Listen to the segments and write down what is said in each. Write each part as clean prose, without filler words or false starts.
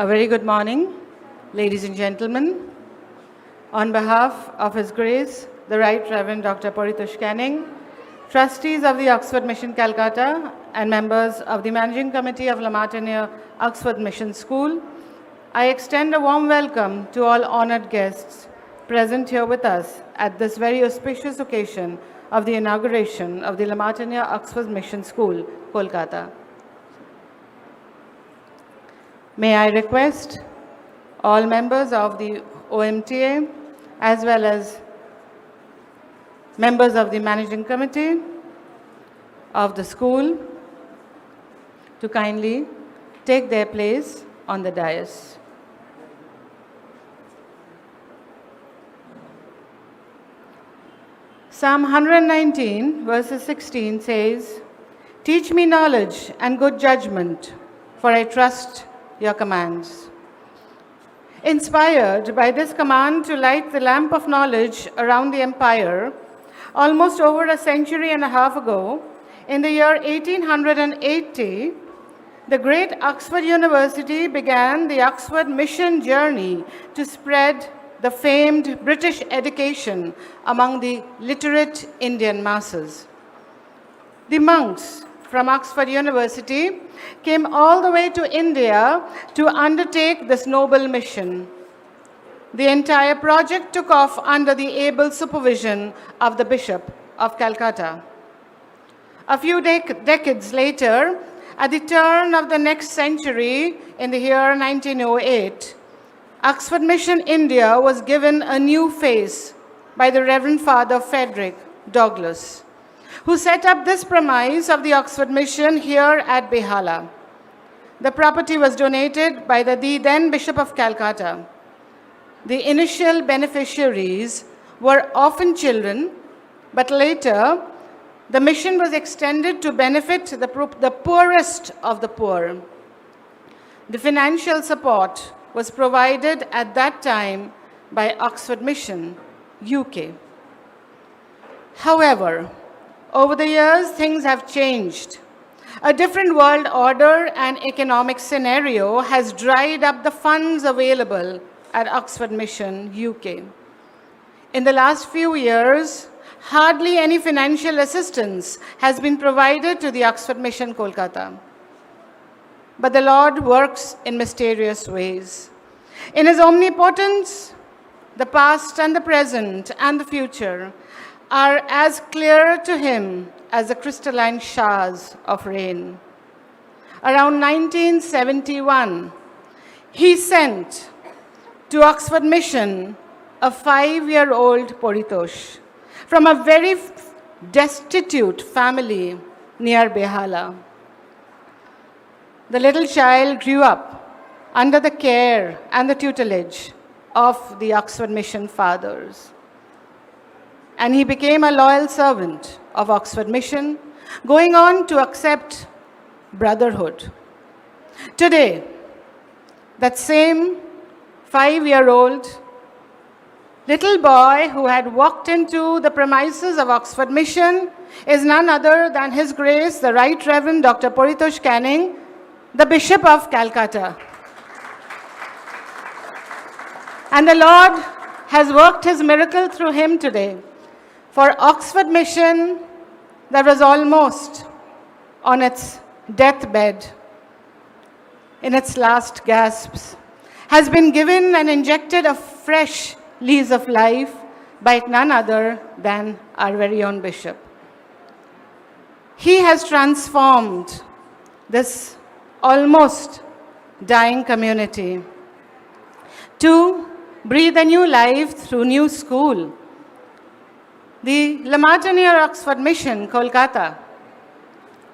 A very good morning, ladies and gentlemen. On behalf of His Grace, the Right Reverend Dr. Paritosh Canning, trustees of the Oxford Mission Calcutta, and members of the Managing Committee of La Martiniere Oxford Mission School, I extend a warm welcome to all honored guests present here with us at this very auspicious occasion of the inauguration of the La Martiniere Oxford Mission School, Kolkata. May I request all members of the OMTA as well as members of the Managing Committee of the school to kindly take their place on the dais. Psalm 119 verses 16 says, "Teach me knowledge and good judgment, for I trust your commands." Inspired by this command to light the lamp of knowledge around the empire, almost over a century and a half ago, in the year 1880, the great Oxford University began the Oxford Mission journey to spread the famed British education among the literate Indian masses. The monks from Oxford University came all the way to India to undertake this noble mission. The entire project took off under the able supervision of the Bishop of Calcutta. A few decades later, at the turn of the next century, in the year 1908, Oxford Mission India was given a new face by the Reverend Father Frederick Douglass, who set up this premise of the Oxford Mission here at Behala. The property was donated by the then Bishop of Calcutta. The initial beneficiaries were often children, but later the mission was extended to benefit the poorest of the poor. The financial support was provided at that time by Oxford Mission, UK. However, over the years, things have changed. A different world order and economic scenario has dried up the funds available at Oxford Mission, UK. In the last few years, hardly any financial assistance has been provided to the Oxford Mission, Kolkata. But the Lord works in mysterious ways. In His omnipotence, the past and the present and the future are as clear to Him as the crystalline showers of rain. Around 1971, He sent to Oxford Mission a 5-year-old Paritosh from a very destitute family near Behala. The little child grew up under the care and the tutelage of the Oxford Mission fathers. And he became a loyal servant of Oxford Mission, going on to accept brotherhood. Today, that same 5-year-old little boy who had walked into the premises of Oxford Mission is none other than His Grace, the Right Reverend Dr. Paritosh Canning, the Bishop of Calcutta. And the Lord has worked His miracle through him today. For Oxford Mission, that was almost on its deathbed, in its last gasps, has been given and injected a fresh lease of life by none other than our very own Bishop. He has transformed this almost dying community to breathe a new life through new school. The La Martiniere Oxford Mission, Kolkata,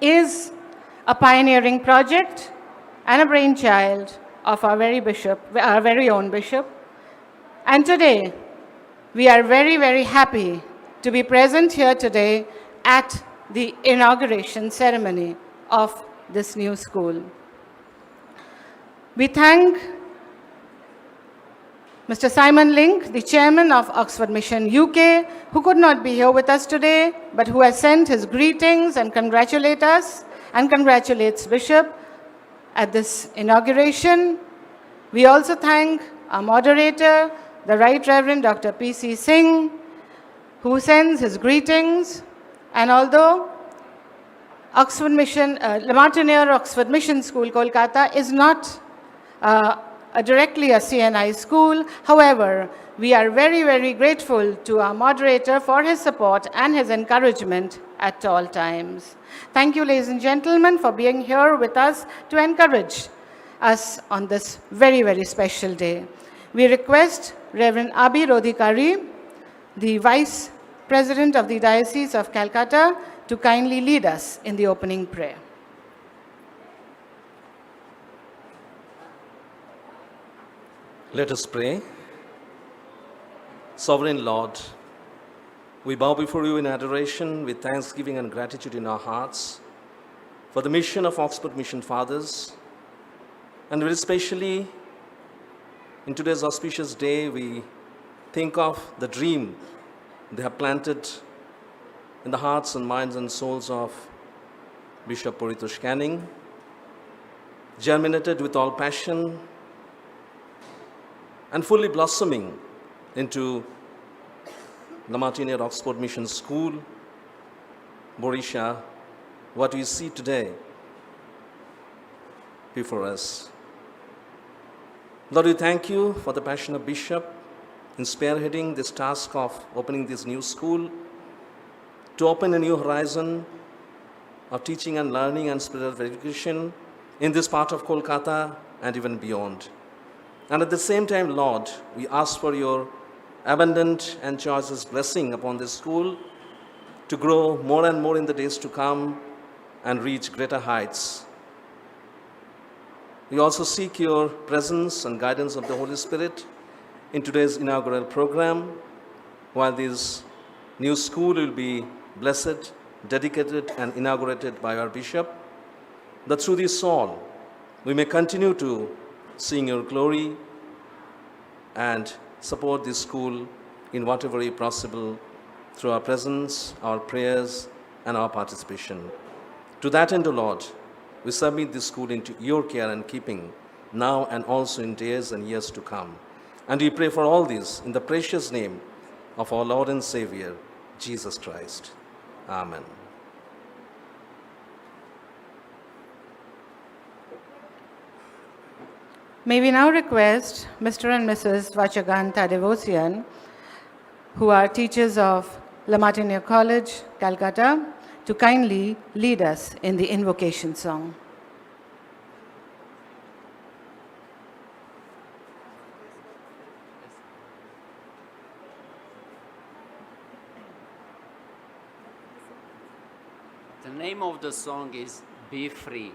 is a pioneering project and a brainchild of our very own Bishop. And today, we are very, very happy to be present here today at the inauguration ceremony of this new school. We thank Mr. Simon Link, the chairman of Oxford Mission UK, who could not be here with us today, but who has sent his greetings and congratulate us and congratulates Bishop at this inauguration. We also thank our moderator, the Right Reverend Dr. P.C. Singh, who sends his greetings. And although Oxford Mission, Le Martiniere Oxford Mission School, Kolkata, is not directly a CNI school. However, we are very, very grateful to our moderator for his support and his encouragement at all times. Thank you, ladies and gentlemen, for being here with us to encourage us on this very, very special day. We request Reverend Abi Rodhikari, the Vice President of the Diocese of Calcutta, to kindly lead us in the opening prayer. Let us pray. Sovereign Lord, we bow before you in adoration with thanksgiving and gratitude in our hearts for the mission of Oxford Mission Fathers, and very especially in today's auspicious day, we think of the dream they have planted in the hearts and minds and souls of Bishop Paritosh Canning, germinated with all passion and fully blossoming into Le Martiniere Oxford Mission School, Borisha, what we see today before us. Lord, we thank you for the passion of Bishop in spearheading this task of opening this new school to open a new horizon of teaching and learning and spiritual education in this part of Kolkata and even beyond. And at the same time, Lord, we ask for your abundant and choicest blessing upon this school to grow more and more in the days to come and reach greater heights. We also seek your presence and guidance of the Holy Spirit in today's inaugural program, while this new school will be blessed, dedicated, and inaugurated by our Bishop, that through this all we may continue to sing your glory and support this school in whatever way possible through our presence, our prayers, and our participation. To that end, O Lord, we submit this school into your care and keeping, now and also in days and years to come. And we pray for all this in the precious name of our Lord and Savior, Jesus Christ. Amen. May we now request Mr. and Mrs. Vachaganta Devosian, who are teachers of Le Martiniere College, Calcutta, to kindly lead us in the invocation song. The name of the song is Be Free.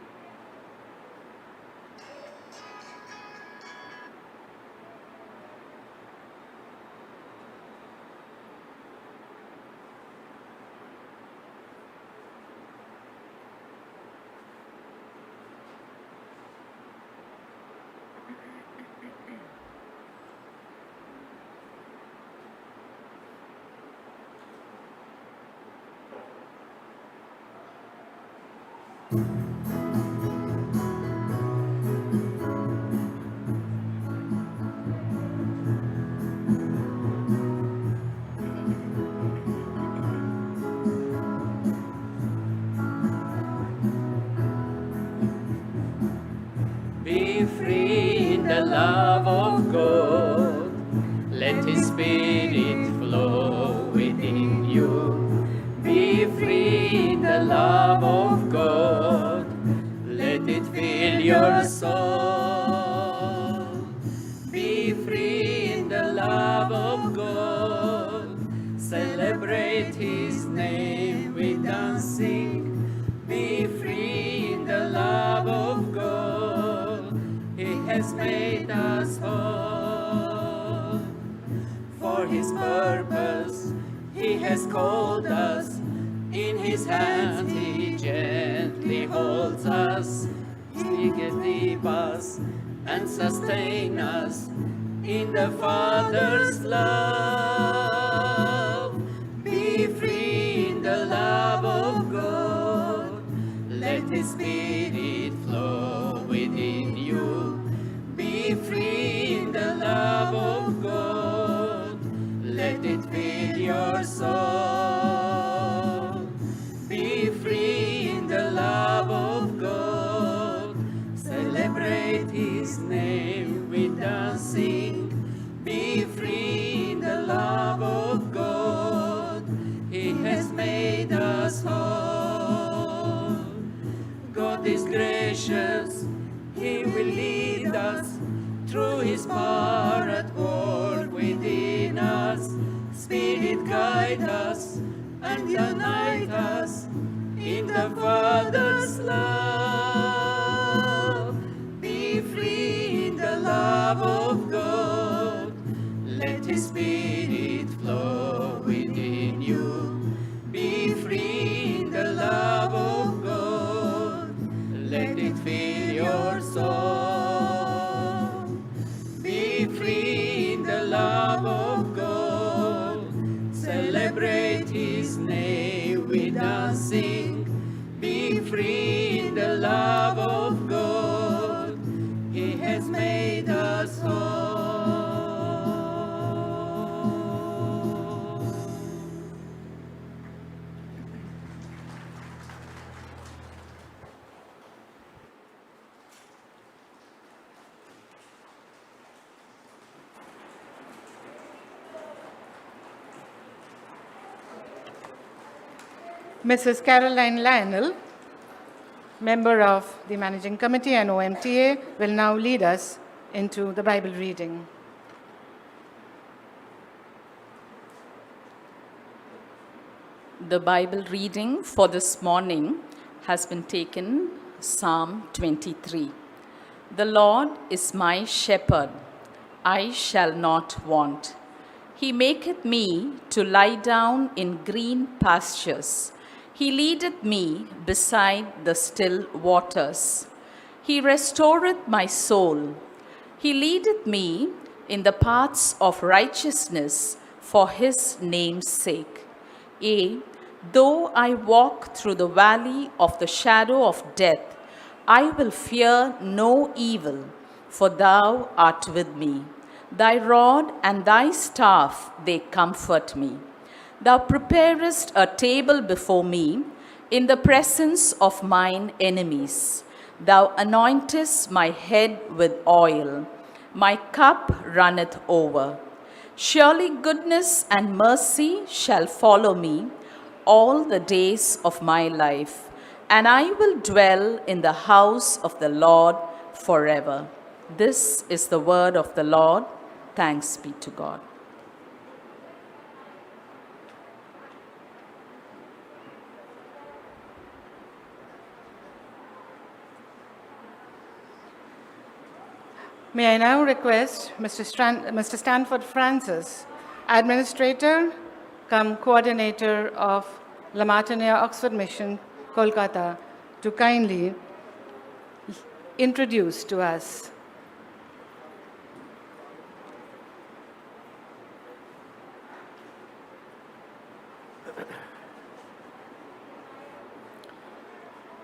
Be free in the love of God. Let His Spirit flow within you. Be free in the love of God. Let it fill your soul. Be free in the love of God. Celebrate His name with dancing. Be free in the love of God. He has made us whole. For His purpose, He has called us. In His hand He gently holds us. He can keep us and sustain us in the Father's love. Be free in the love of God. Let His Spirit flow within you. Be free let it fill your soul. Be free in the love of God. Celebrate His name with dancing. Be free in the love of God. He has made us whole. God is gracious. He will lead us through His power at work within us. Spirit guide us and unite us in the Father's love. Be free in the love of God. Let His Spirit flow within you. Be free in the love of God. Let it fill your soul. Be free in the love of God. Celebrate His name with dancing. Be free in the love of God. He has made us whole. Mrs. Caroline Lionel, member of the Managing Committee and OMTA, will now lead us into the Bible reading. The Bible reading for this morning has been taken Psalm 23. The Lord is my shepherd, I shall not want. He maketh me to lie down in green pastures. He leadeth me beside the still waters. He restoreth my soul. He leadeth me in the paths of righteousness for his name's sake. Yea, though I walk through the valley of the shadow of death, I will fear no evil, for thou art with me. Thy rod and thy staff, they comfort me. Thou preparest a table before me in the presence of mine enemies. Thou anointest my head with oil. My cup runneth over. Surely goodness and mercy shall follow me all the days of my life, and I will dwell in the house of the Lord forever. This is the word of the Lord. Thanks be to God. May I now request Mr. Stanford Francis, Administrator cum Coordinator of La Martiniere Oxford Mission, Kolkata, to kindly introduce to us.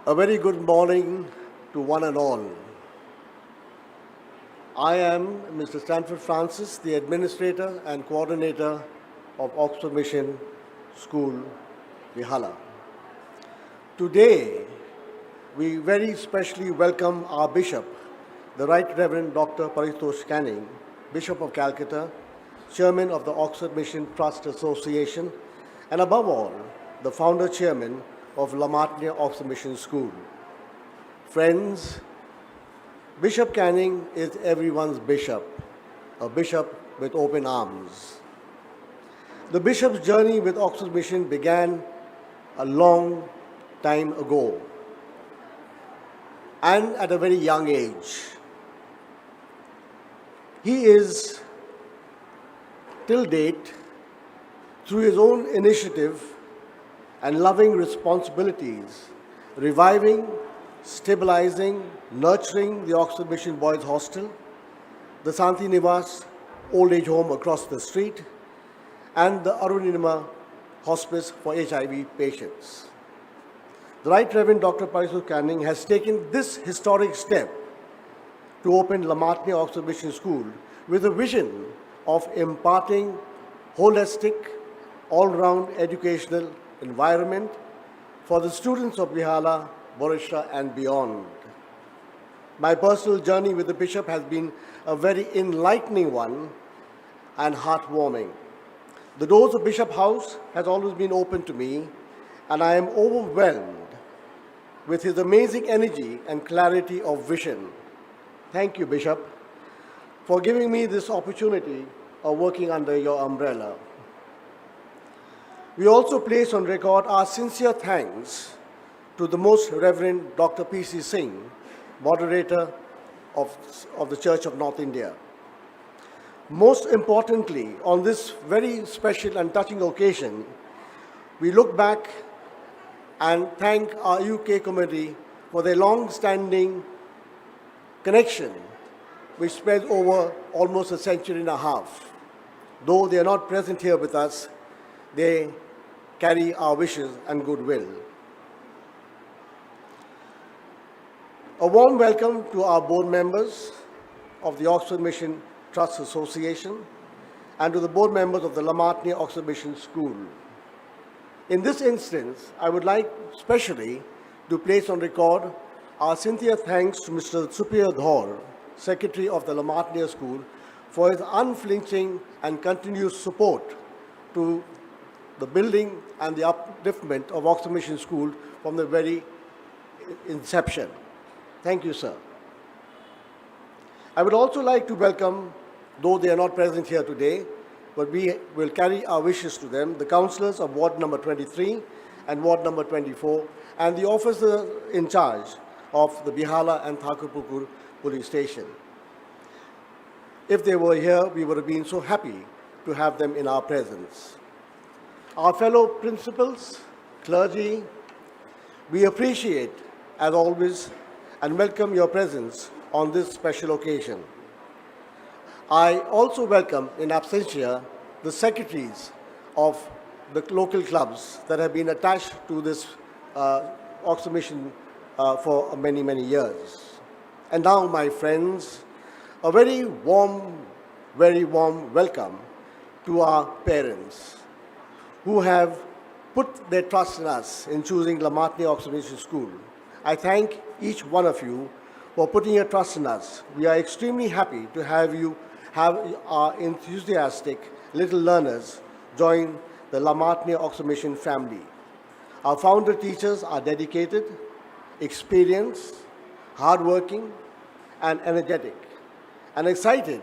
A very good morning to one and all. I am Mr. Stanford Francis, the Administrator and Coordinator of Oxford Mission School, Vihala. Today, we very specially welcome our Bishop, the Right Reverend Dr. Paritosh Canning, Bishop of Calcutta, Chairman of the Oxford Mission Trust Association, and above all, the Founder Chairman of La Martiniere Oxford Mission School. Friends, Bishop Canning is everyone's bishop, a bishop with open arms. The bishop's journey with Oxford Mission began a long time ago and at a very young age. He is, till date, through his own initiative and loving responsibilities, reviving, stabilizing, nurturing the Oxford Mission Boys Hostel, the Santi Nivas old age home across the street, and the Arunima Hospice for HIV patients. The Right Reverend Dr. Paritosh Canning has taken this historic step to open La Martiniere Oxford Mission School with a vision of imparting holistic, all-round educational environment for the students of Bihala, Borisha, and beyond. My personal journey with the bishop has been a very enlightening one and heartwarming. The doors of Bishop House has always been open to me, and I am overwhelmed with his amazing energy and clarity of vision. Thank you, Bishop, for giving me this opportunity of working under your umbrella. We also place on record our sincere thanks to the Most Reverend Dr. P.C. Singh, moderator of the Church of North India. Most importantly, on this very special and touching occasion, we look back and thank our UK committee for their long-standing connection, which spreads over almost a century and a half. Though they are not present here with us, they carry our wishes and goodwill. A warm welcome to our board members of the Oxford Mission Trust Association and to the board members of the La Martiniere Oxford Mission School. In this instance, I would like especially to place on record our sincere thanks to Mr. Supriya Dhor, Secretary of the La Martiniere School, for his unflinching and continuous support to the building and the upliftment of Oxford Mission School from the very inception. Thank you, sir. I would also like to welcome, though they are not present here today, but we will carry our wishes to them, the councillors of Ward number 23 and Ward number 24, and the officer in charge of the Bihala and Thakurpukur police station. If they were here, we would have been so happy to have them in our presence. Our fellow principals, clergy, we appreciate, as always, and welcome your presence on this special occasion. I also welcome in absentia the secretaries of the local clubs that have been attached to this Oxford Mission for many, many years. And now, my friends, a very warm welcome to our parents who have put their trust in us in choosing La Martiniere Oxford Mission School. I thank each one of you for putting your trust in us. We are extremely happy to have our enthusiastic little learners join the La Martiniere Oxford Mission family. Our founder teachers are dedicated, experienced, hardworking, and energetic, and excited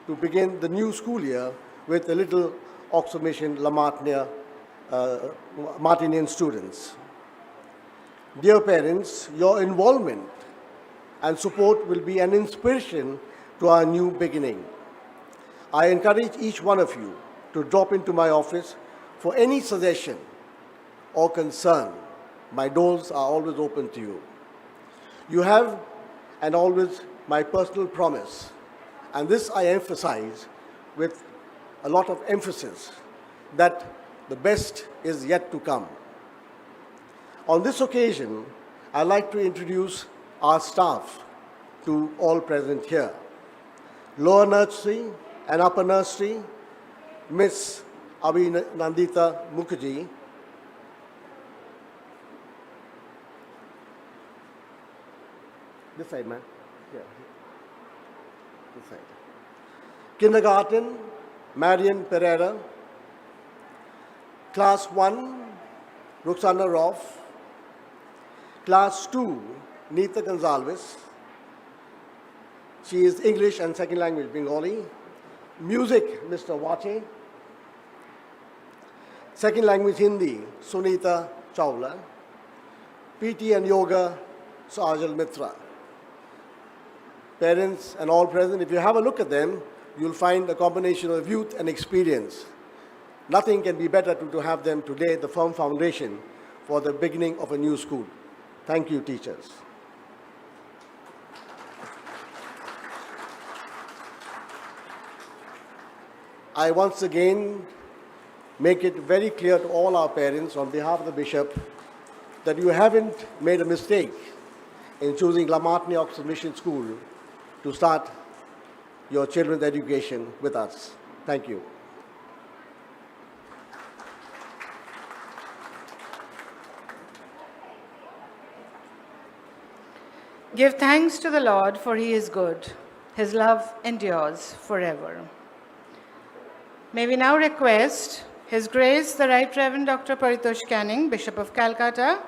to begin the new school year with the little Oxford Mission La Martiniere Martinian students. Dear parents, your involvement and support will be an inspiration to our new beginning. I encourage each one of you to drop into my office for any suggestion or concern. My doors are always open to you. You have, and always, my personal promise, and this I emphasize with a lot of emphasis, that the best is yet to come. On this occasion, I'd like to introduce our staff to all present here. Lower nursery and upper nursery, Miss Abhinandita Mukherjee. This side, man. Yeah. This side. Kindergarten, Marian Pereira. Class 1, Roxana Roff. Class 2, Neeta Gonzalez. She is English and second language Bengali. Music, Mr. Wache. Second language Hindi, Sunita Chawla. PT and Yoga, Sajal Mitra. Parents and all present, if you have a look at them, you'll find a combination of youth and experience. Nothing can be better to have them today, the firm foundation for the beginning of a new school. Thank you, teachers. I once again make it very clear to all our parents on behalf of the Bishop that you haven't made a mistake in choosing La Martiniere Oxford Mission School to start your children's education with us. Thank you. Give thanks to the Lord, for he is good. His love endures forever. May we now request His Grace the Right Reverend Dr. Paritosh Canning, Bishop of Calcutta,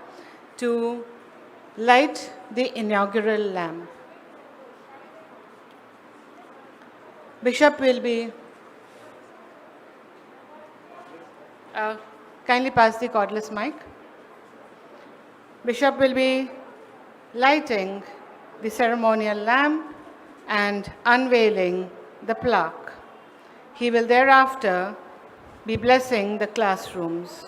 to light the inaugural lamp. Bishop will be kindly pass the cordless mic. Bishop will be lighting the ceremonial lamp and unveiling the plaque. He will thereafter be blessing the classrooms.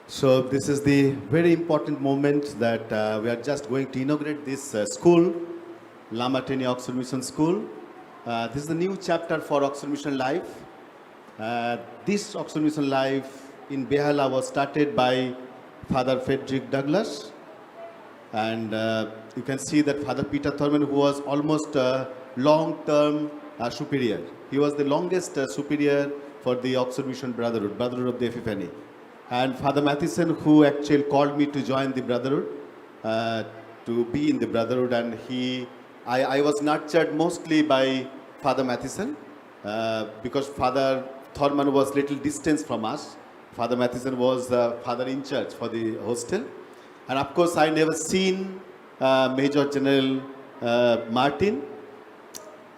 So this is the very important moment that we are just going to inaugurate this school, Lama Teni Oxford Mission School. This is the new chapter for Oxford Mission Life. This Oxford Mission Life in Behala was started by Father Frederick Douglass. And you can see that Father Peter Thurman, who was almost long-term superior. He was the longest superior for the Oxford Mission Brotherhood, Brotherhood of the Epiphany. And Father Matheson, who actually called me to join the Brotherhood, to be in the Brotherhood. And I was nurtured mostly by Father Matheson, because Father Thurman was little distance from us. Father Matheson was father in church for the hostel. And of course, I never seen Major General Martin,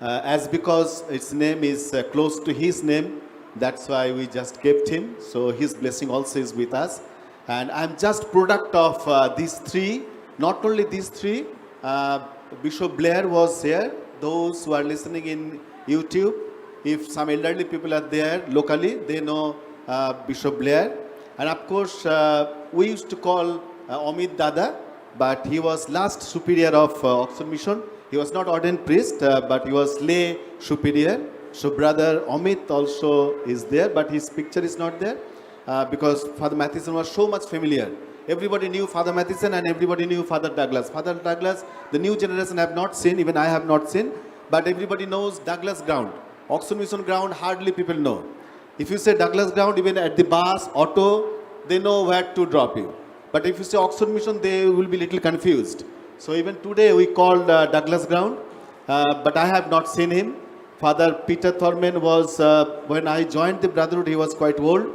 as because its name is close to his name, that's why we just kept him. So his blessing also is with us. And I'm just product of these three, not only these three, Bishop Blair was here. Those who are listening in YouTube, if some elderly people are there locally, they know Bishop Blair. And of course, we used to call Amit Dada, but he was last superior of Oxford Mission. He was not ordained priest, but he was lay superior. So brother Amit also is there, but his picture is not there because Father Matheson was so much familiar. Everybody knew Father Matheson and everybody knew Father Douglass. Father Douglass, the new generation have not seen, even I have not seen, but everybody knows Douglass ground. Oxford Mission ground, hardly people know. If you say Douglass ground, even at the bus, auto, they know where to drop you. But if you say Oxford Mission, they will be little confused. So even today we called Douglass ground, but I have not seen him. Father Peter Thurman was, when I joined the Brotherhood, he was quite old,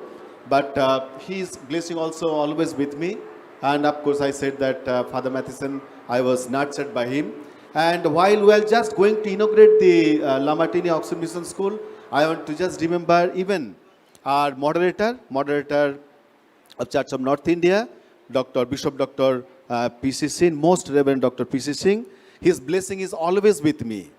but his blessing also always with me. And of course, I said that Father Matheson, I was nurtured by him. And while we are just going to inaugurate the Lama Teni Oxford Mission School, I want to just remember even our moderator of Church of North India, Bishop Dr. P.C. Singh, Most Reverend Dr. P.C. Singh. His blessing is always with me.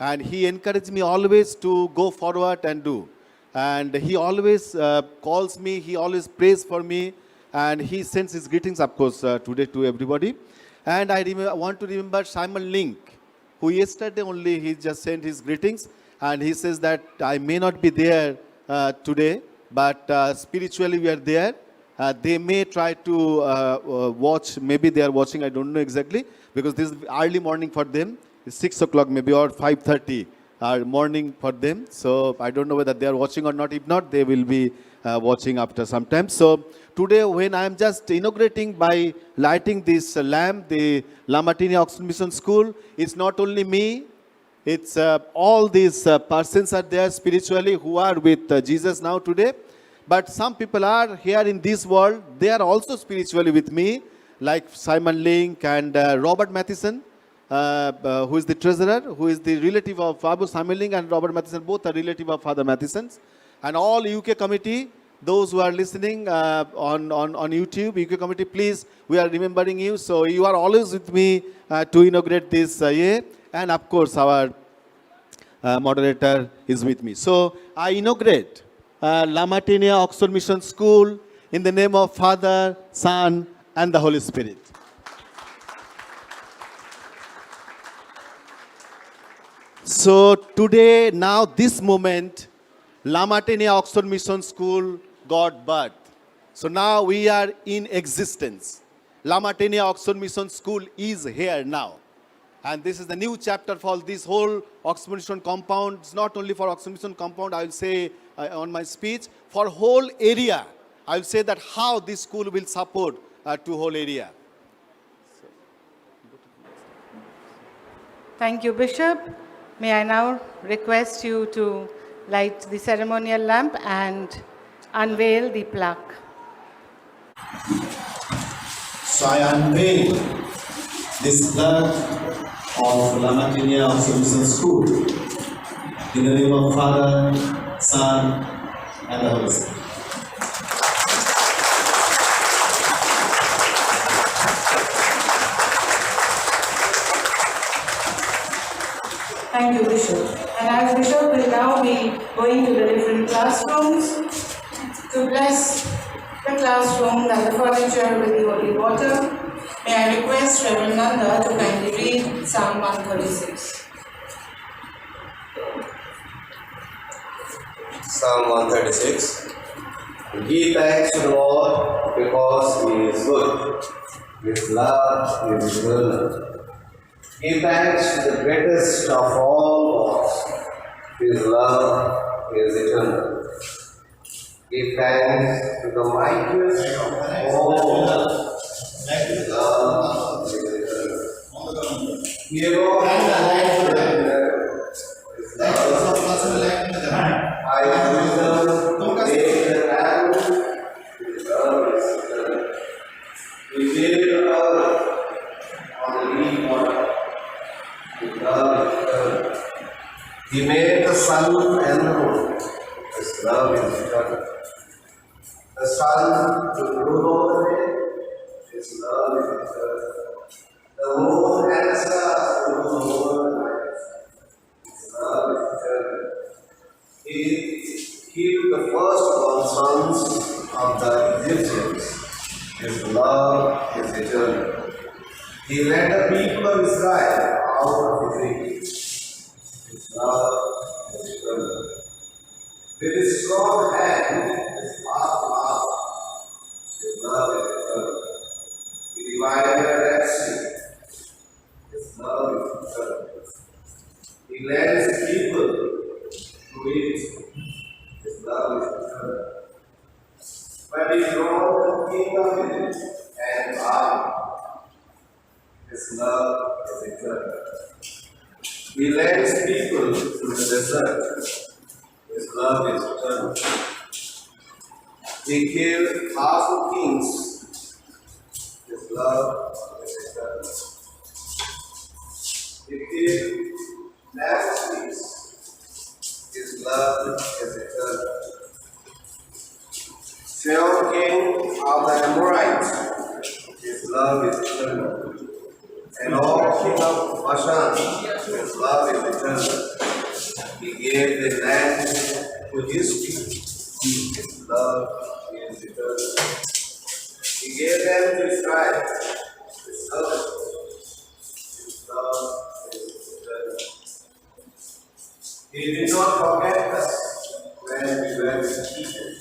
And he encouraged me always to go forward and do. And he always calls me, he always prays for me. And he sends his greetings, of course, today to everybody. And I want to remember Simon Link, who yesterday only he just sent his greetings. And he says that I may not be there today, but spiritually we are there. They may try to watch, maybe they are watching, I don't know exactly, because this is early morning for them. It's 6 o'clock maybe or 5:30 morning for them. So I don't know whether they are watching or not. If not, they will be watching after some time. So today when I am just inaugurating by lighting this lamp, the Lama Teni Oxford Mission School, it's not only me, it's all these persons are there spiritually who are with Jesus now today. But some people are here in this world, they are also spiritually with me, like Simon Link and Robert Matheson, who is the treasurer, who is the relative of Babu Simon Link and Robert Matheson, both are relative of Father Matheson's. And all UK committee, those who are listening on YouTube, UK committee, please, we are remembering you. So you are always with me to inaugurate this year. And of course, our moderator is with me. So I inaugurate Lama Teni Oxford Mission School in the name of Father, Son, and the Holy Spirit. So today, now this moment, Lama Teni Oxford Mission School got birth. So now we are in existence. Lama Teni Oxford Mission School is here now. And this is the new chapter for this whole Oxford Mission compound. It's not only for Oxford Mission compound, I will say on my speech, for whole area. I will say that how this school will support to whole area. Thank you, Bishop. May I now request you to light the ceremonial lamp and unveil the plaque. So I unveil this plaque of Lamatinia Oxford Mission School in the name of Father, Son, and the Holy Spirit. Thank you, Bishop. And as Bishop will now be going to the different classrooms to bless the classroom and the furniture with the holy water, may I request Reverend Nanda to kindly read Psalm 136. Psalm 136. Give thanks to the Lord because He is good. His love is eternal. Give thanks to the greatest of all gods. His love is eternal. Give thanks to the mightiest of all gods. His love is eternal. Give all thanks to His love. I will take the land. His love is eternal. He made the earth on the deep water. His love is eternal. He made the sun and the moon. His love is eternal. The sun to rule over the day. His love is eternal. The moon and the stars to rule over the night. His love is eternal. He killed the firstborn sons of the Egyptians. His love is eternal. He led the people of Israel out of Egypt. His love is eternal. With his strong hand, his power, his love is eternal. He divided the Red Sea. His love is eternal. He led his people to it. His love is eternal. But he brought the king of Egypt and army. His love is eternal. He led his people through the desert. His love is eternal. He killed half the kings. His love is eternal. He killed Nazarenes. His love is eternal. Sihon, king of the Amorites. His love is eternal. And all king of Bashan. His love is eternal. He gave the land to his people. His love is eternal. He gave them to Israel. His love is eternal. He did not forget us when we were defeated.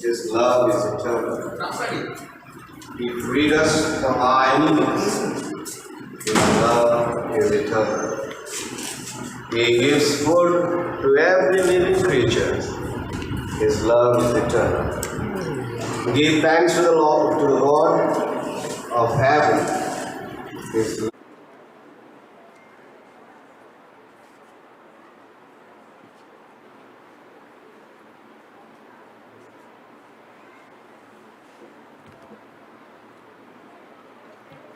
His love is eternal. He freed us from our enemies. His love is eternal. He gives food to every living creature. His love is eternal. Give thanks to the Lord, to the God of heaven. His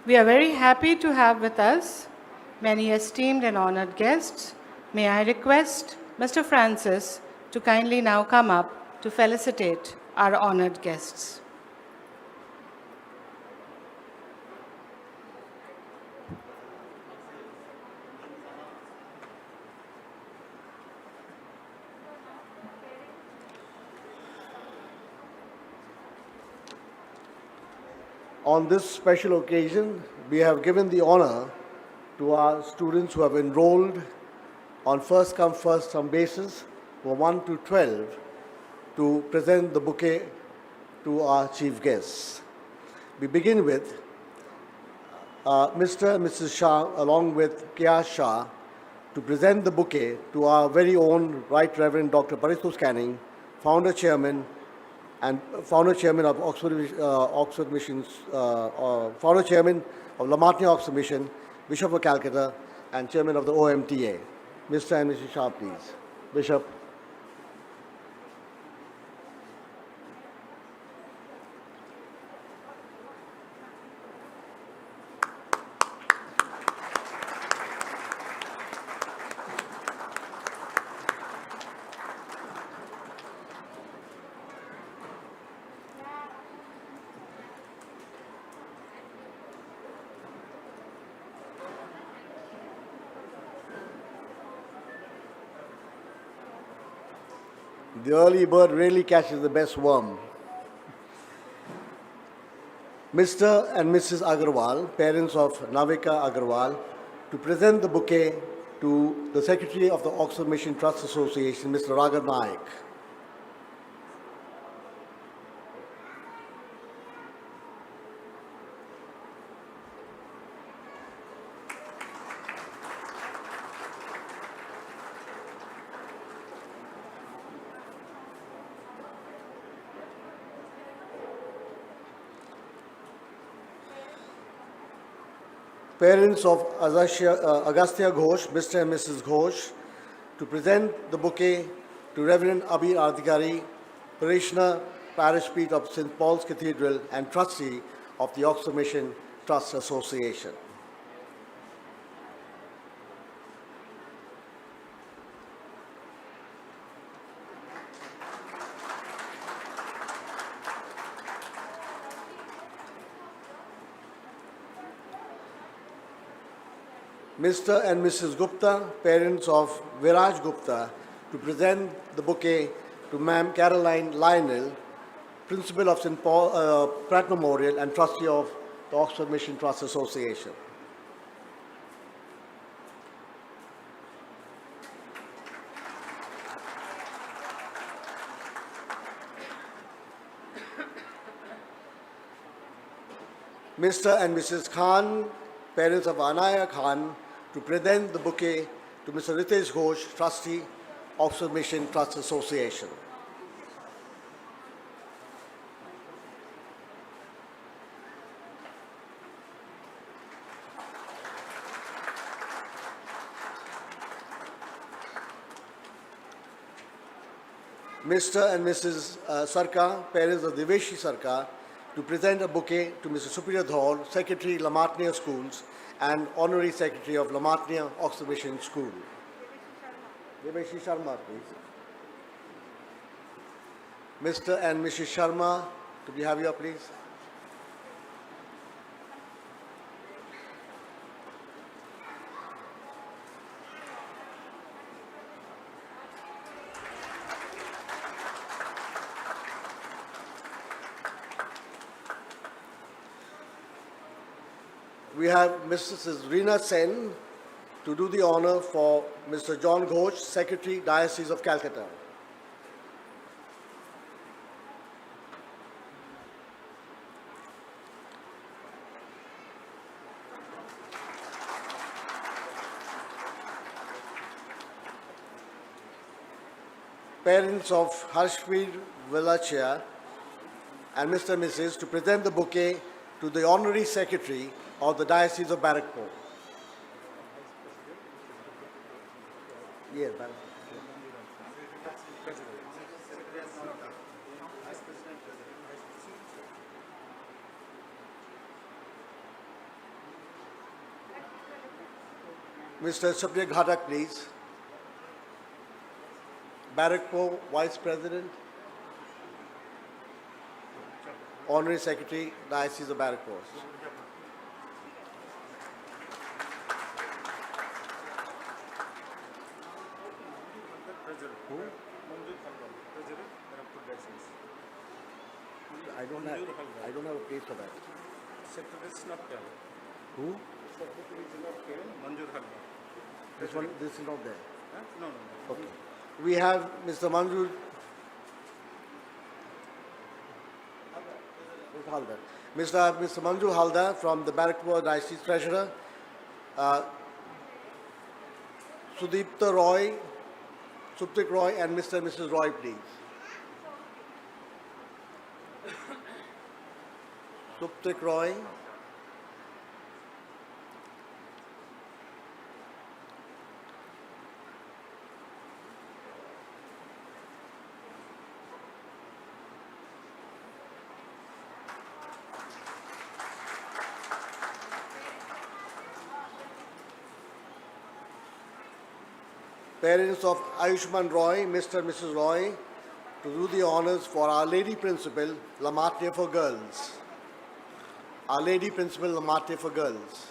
We are very happy to have with us many esteemed and honored guests. May I request Mr. Francis to kindly now come up to felicitate our honored guests. On this special occasion, we have given the honor to our students who have enrolled on first come, first served basis for 1 to 12 to present the bouquet to our chief guests. We begin with Mr. and Mrs. Shah along with Kia Shah to present the bouquet to our very own Right Reverend Dr. Paritosh Canning, founder chairman of Oxford Missions, founder chairman of La Martiniere Oxford Mission, Bishop of Calcutta, and Chairman of the OMTA. Mr. and Mrs. Shah, please. Bishop. The early bird really catches the best worm. Mr. and Mrs. Agarwal, parents of Navika Agarwal, to present the bouquet to the Secretary of the Oxford Mission Trust Association, Mr. Raghav Naik. Parents of Agastya Ghosh, Mr. and Mrs. Ghosh, to present the bouquet to Reverend Abir Adhikari, Parishioner, Parish Priest of St. Paul's Cathedral and Trustee of the Oxford Mission Trust Association. Mr. and Mrs. Gupta, parents of Viraj Gupta, to present the bouquet to Ma'am Caroline Lionel, Principal of St. Paul Pratt Memorial and Trustee of the Oxford Mission Trust Association. Mr. and Mrs. Khan, parents of Anaya Khan, to present the bouquet to Mr. Ritesh Ghosh, Trustee, Oxford Mission Trust Association. Mr. and Mrs. Sarkar, parents of Deveshi Sarkar, to present a bouquet to Mr. Supriya Dhor, Secretary, Lamartnia Schools, and Honorary Secretary of Lamartnia Oxford Mission School. Deveshi Sharma, please. Mr. and Mrs. Sharma, could we have you up, please? We have Mrs. Reena Sen to do the honor for Mr. John Ghosh, Secretary, Diocese of Calcutta. Parents of Harshveer Velachia and Mr. and Mrs. to present the bouquet to the Honorary Secretary of the Diocese of Barakpur. Yes, Barakpur. Mr. Sabriya Ghatak, please. Barakpur Vice President, Honorary Secretary, Diocese of Barakpur. I don't have a place for that. Secretary is not there. Who? Secretary is not there. Manjur Halwa. This is not there. Huh? No, no, no. Okay. We have Mr. Manju Halda. Mr. Manju Halda from the Barakpur Diocese Treasurer. Sudipta Roy, Suptik Roy, and Mr. and Mrs. Roy, please. Suptik Roy. Parents of Ayushman Roy, Mr. and Mrs. Roy, to do the honors for Our Lady Principal, Lamatne for Girls. Our Lady Principal, Lamatne for Girls.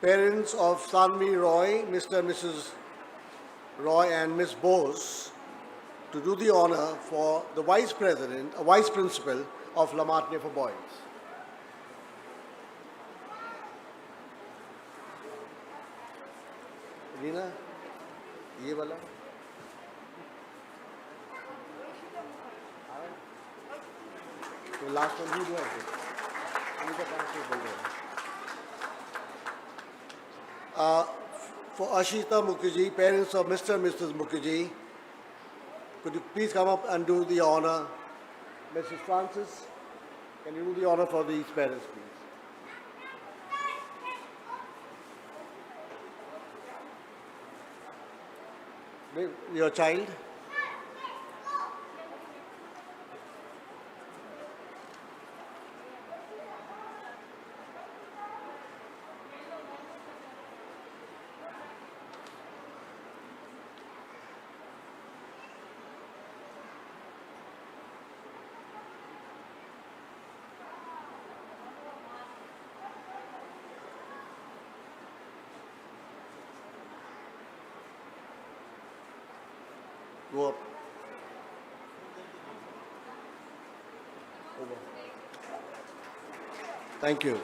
Parents of Sanvi Roy, Mr. and Mrs. Roy and Miss Bose, to do the honor for the Vice Principal of Lamatne for Boys. Reena, ये वाला तो last one भी हुआ उनका पास से बोल रहे For Ashita Mukherjee, parents of Mr. and Mrs. Mukherjee, could you please come up and do the honor? Mrs. Francis, can you do the honor for these parents, please? Your child? Go up. Over. Thank you.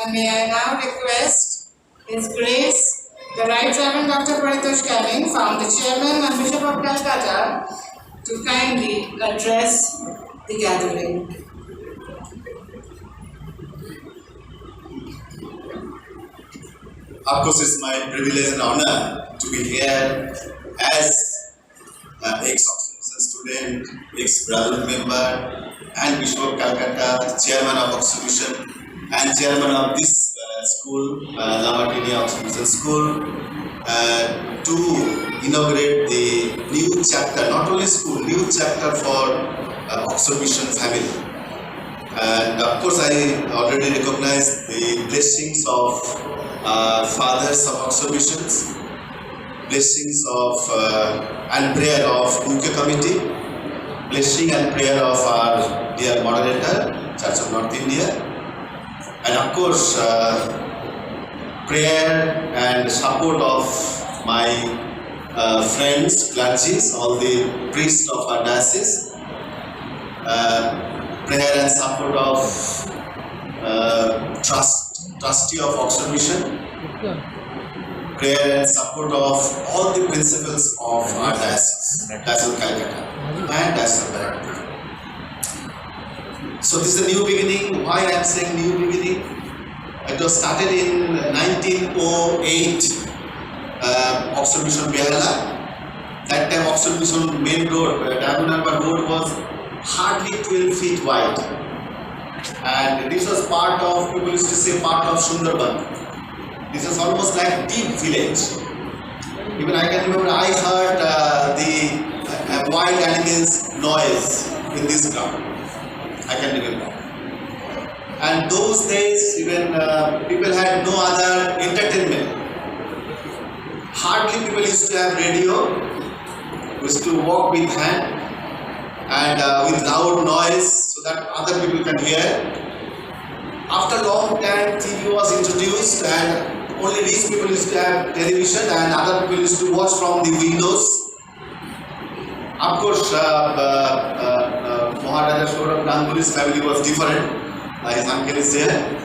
And may I now request His Grace, the Right Reverend Dr. Paritosh Canning, Founder Chairman and Bishop of Calcutta, to kindly address the gathering. Of course, it's my privilege and honor to be here as ex-Oxford student, ex-brotherhood member, and Bishop of Calcutta, chairman of Oxford Mission, and chairman of this school, Lamatini Oxford Mission School, to inaugurate the new chapter, not only school, new chapter for Oxford Mission family. And of course, I already recognize the blessings of fathers of Oxford Missions, blessings of and prayer of UK Committee, blessing and prayer of our dear moderator, Church of North India, and of course prayer and support of my friends, clergies, all the priests of our diocese, prayer and support of trustee of Oxford Mission, prayer and support of all the principles of our diocese, Diocese of Calcutta and Diocese of Barakpur. So this is a new beginning. Why I am saying new beginning? It was started in 1908, Oxford Mission Behala. That time Oxford Mission main road, Diagonal Road was hardly 12 feet wide. And this was part of, people used to say, part of Sundarban. This was almost like deep village. Even I can remember I heard the wild animals noise in this ground. I can remember. And those days, even people had no other entertainment. Hardly people used to have radio, used to walk with hand and with loud noise so that other people can hear. After a long time, TV was introduced and only rich people used to have television and other people used to watch from the windows. Of course, Maharaja Saurabh Ganguly's family was different. His uncle is there.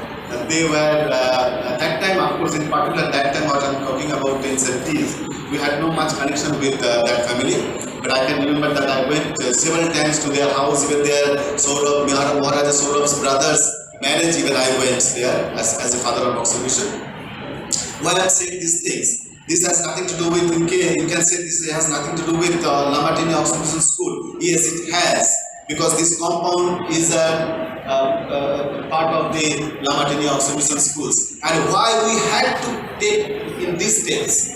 They were, at that time, of course, in particular, that time what I am talking about in 70s, we had no much connection with that family. But I can remember that I went several times to their house, even their Saurabh, Maharaja Saurabh's brother's marriage, even I went there as a father of Oxford Mission. Why I am saying these things? This has nothing to do with, you can say this has nothing to do with Lamartine Oxford Mission School. Yes, it has, because this compound is a part of the Lamartine Oxford Mission Schools. And why we had to take in these steps?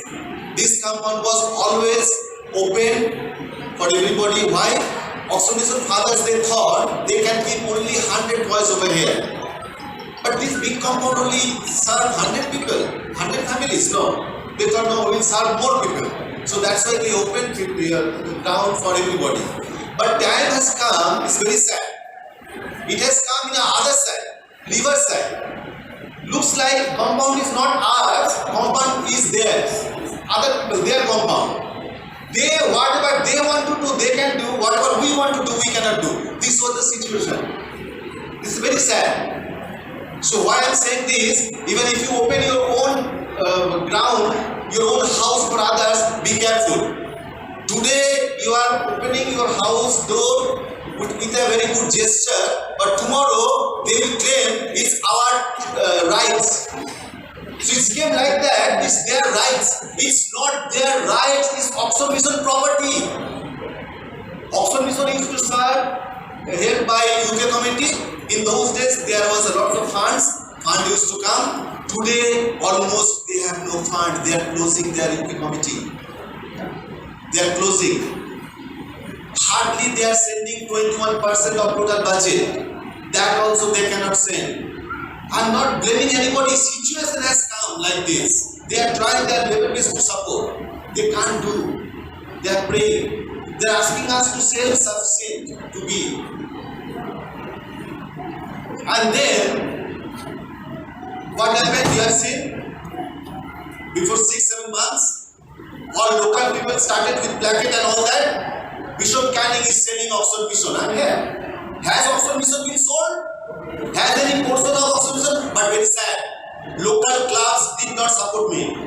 This compound was always open for everybody. Why? Oxford Mission fathers, they thought they can keep only 100 boys over here. But this big compound only serve 100 people, 100 families. No. They thought, no, we will serve more people. So that's why they opened the ground for everybody. But time has come, it's very sad. It has come in the other side, river side. Looks like compound is not ours, compound is theirs. Other people, their compound. They, whatever they want to do, they can do. Whatever we want to do, we cannot do. This was the situation. This is very sad. So why I am saying this, even if you open your own ground, your own house for others, be careful. Today you are opening your house door with a very good gesture, but tomorrow they will claim it's our rights. So it came like that, it's their rights. It's not their rights, it's Oxford Mission property. Oxford Mission used to serve held by UK committee. In those days there was a lot of fund used to come. Today almost they have no fund, they are closing their UK committee. They are closing. Hardly they are sending 21% of total budget. That also they cannot send. I'm not blaming anybody, situation has come like this. They are trying their level best to support. They can't do. They are praying. They are asking us to self-sufficient to be. And then, what happened? You have seen, before 6-7 months, all local people started with placket and all that. Bishop Canning is selling Oxford Mission. I'm here. Has Oxford Mission been sold? Has any portion of Oxford Mission? But very sad. Local clubs did not support me.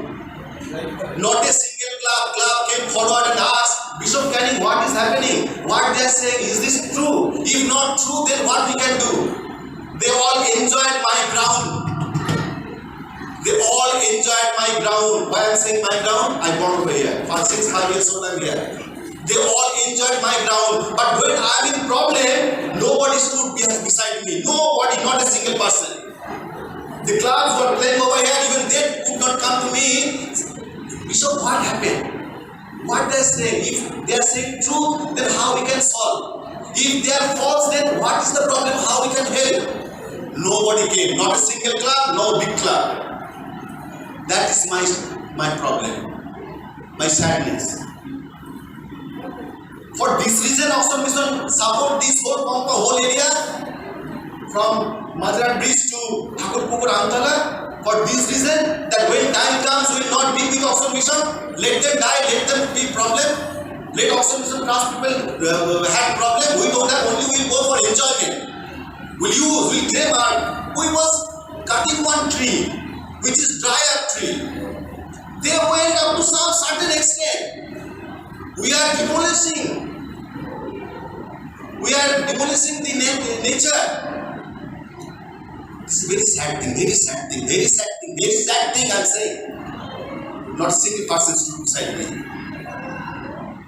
Not a single club came forward and asked, Bishop Canning, what is happening? What they are saying, is this true? If not true, then what we can do? They all enjoyed my ground. They all enjoyed my ground. Why I am saying my ground? I born over here. For 6-5 years old I am here. They all enjoyed my ground. But when I am in problem, nobody stood beside me. Nobody, not a single person. The clubs were playing over here, even they could not come to me. Bishop, what happened? What they are saying? If they are saying truth, then how we can solve? If they are false, then what is the problem? How we can help? Nobody came. Not a single club, no big club. That is my problem, my sadness. For this reason, Oxford Mission support this whole area from Madras Bridge to Thakurpukur Amtala. For this reason, that when time comes, we will not be with Oxford Mission. Let them die, let them be problem. Let Oxford Mission class people have problem. We know that only we will go for enjoyment. We'll claim our. We was cutting one tree, which is dry tree. They went up to some certain extent. We are demolishing. We are demolishing the nature. It's a very sad thing, very sad thing, very sad thing, very sad thing I'm saying. Not a single person stood beside me.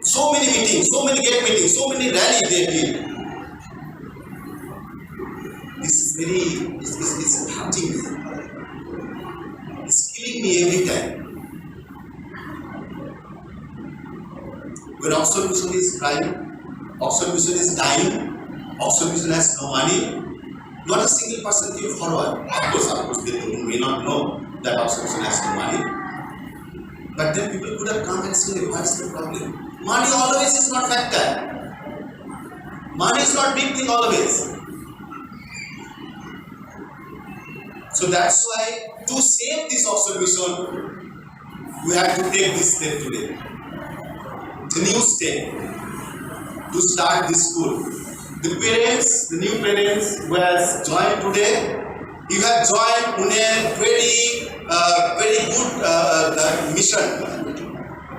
So many meetings, so many gate meetings, so many rallies they did. This is very, it's hurting me. It's killing me every time. When Oxford Mission is crying, Oxford Mission is dying, Oxford Mission has no money, not a single person came forward. Of course, they may not know that Oxford Mission has no money. But then people could have come and said, what is the problem? Money always is not factor. Money is not big thing always. So that's why to save this Oxford Mission, we have to take this step today. The new step to start this school. The parents, the new parents who has joined today, you have joined in a very good mission.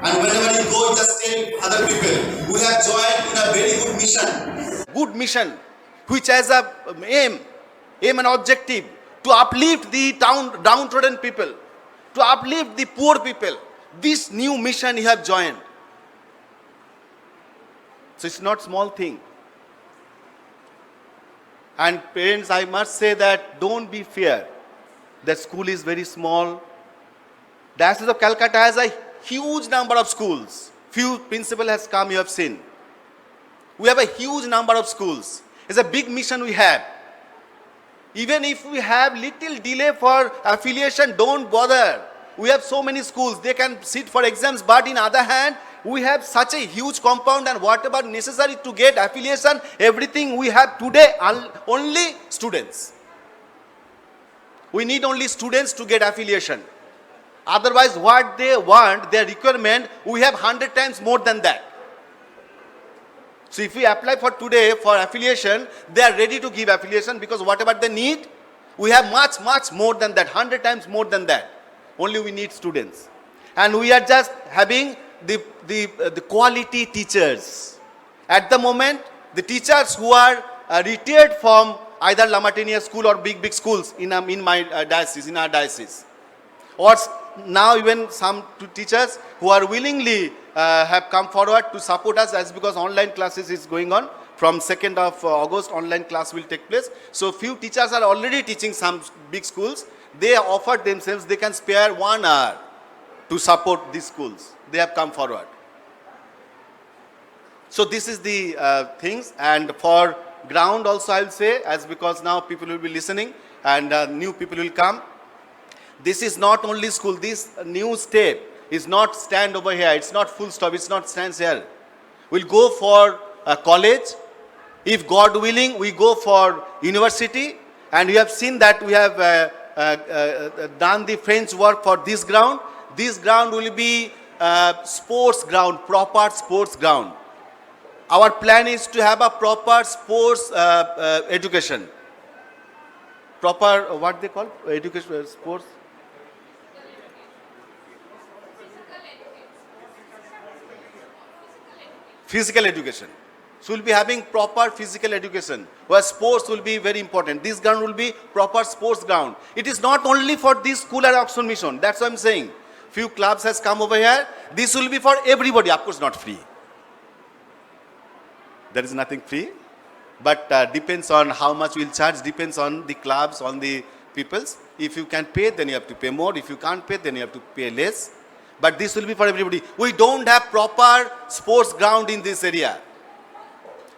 And whenever you go, just tell other people, we have joined in a very good mission. Good mission, which has a aim and objective to uplift the downtrodden people, to uplift the poor people, this new mission you have joined. So it's not small thing. And parents, I must say that don't be fear. The school is very small. Diocese of Calcutta has a huge number of schools. Few principal has come, you have seen. We have a huge number of schools. It's a big mission we have. Even if we have little delay for affiliation, don't bother. We have so many schools, they can sit for exams, but in other hand, we have such a huge compound, and whatever necessary to get affiliation, everything we have today, only students. We need only students to get affiliation. Otherwise, what they want, their requirement, we have 100 times more than that. So if we apply for today for affiliation, they are ready to give affiliation, because whatever they need, we have much more than that, 100 times more than that. Only we need students. And we are just having the quality teachers. At the moment, the teachers who are retired from either La Martiniere school or big schools in my diocese, in our diocese. Or now even some teachers who are willingly have come forward to support us, as because online classes is going on. From 2nd of August, online class will take place. So few teachers are already teaching some big schools. They offered themselves, they can spare 1 hour to support these schools. They have come forward. So this is the things. And for ground also I will say, as because now people will be listening and new people will come. This is not only school, this new step is not stand over here, it's not full stop, it's not stands here. We'll go for a college. If God willing, we go for university. And we have seen that we have done the French work for this ground. This ground will be sports ground, proper sports ground. Our plan is to have a proper sports education. Proper, what they call education, sports? Physical education. So we'll be having proper physical education, where sports will be very important. This ground will be proper sports ground. It is not only for this school at Oxford Mission. That's what I'm saying. Few clubs has come over here. This will be for everybody. Of course, not free. There is nothing free. But depends on how much we'll charge. Depends on the clubs, on the peoples. If you can pay, then you have to pay more. If you can't pay, then you have to pay less. But this will be for everybody. We don't have proper sports ground in this area.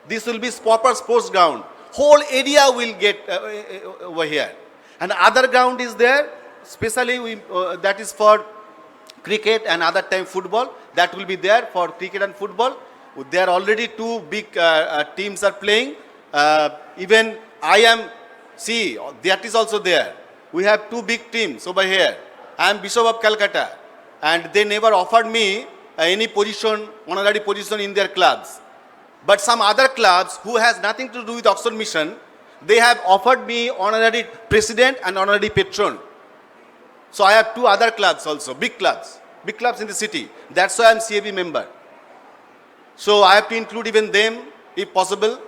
This will be proper sports ground. Whole area will get over here. And other ground is there, especially that is for cricket and other time football. That will be there for cricket and football. There are already 2 big teams are playing. Even I am, see, that is also there. We have 2 big teams over here. I am Bishop of Calcutta. And they never offered me any position, honorary position in their clubs. But some other clubs who has nothing to do with Oxford Mission, they have offered me honorary president and honorary patron. So I have 2 other clubs also, big clubs in the city. That's why I am CAB member. So I have to include even them if possible.